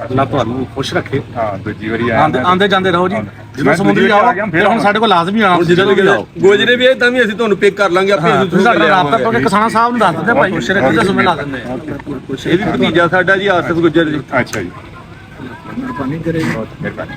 ਅੱਲਾ ਤੁਹਾਨੂੰ ਖੁਸ਼ ਰੱਖੇ। ਹਾਂ ਦੂਜੀ ਵਾਰੀ ਆਂਦੇ ਜਾਂਦੇ ਰਹੋ ਜੀ, ਜਦੋਂ ਸਮੁੰਦਰੀ ਆਓ ਫਿਰ ਹੁਣ ਸਾਡੇ ਕੋਲ ਲਾਜ਼ਮੀ ਆਉਣਾ। ਜਦੋਂ ਵੀ ਆਓ ਗੋਜਰੇ ਵੀ ਤਾਂ ਵੀ ਅਸੀਂ ਤੁਹਾਨੂੰ ਪਿਕ ਕਰ ਲਾਂਗੇ ਆਪੇ। ਤੁਸੀਂ ਸਾਡਾ ਰਾਬਤਾ ਕਰਕੇ ਕਿਸਾਨਾ ਸਾਹਿਬ ਨੂੰ ਦੱਸ ਦਿੰਦੇ ਭਾਈ, ਖੁਸ਼ ਰੱਖੇ ਤਾਂ ਸਮੇਂ ਲਾ ਦਿੰਦੇ ਆ। ਇਹ ਵੀ ਭਤੀਜਾ ਸਾਡਾ ਜੀ ਆਸਿਫ ਗੁੱਜਰ ਜੀ। ਅੱਛਾ ਜੀ ਮਿਹਰਬਾਨੀ।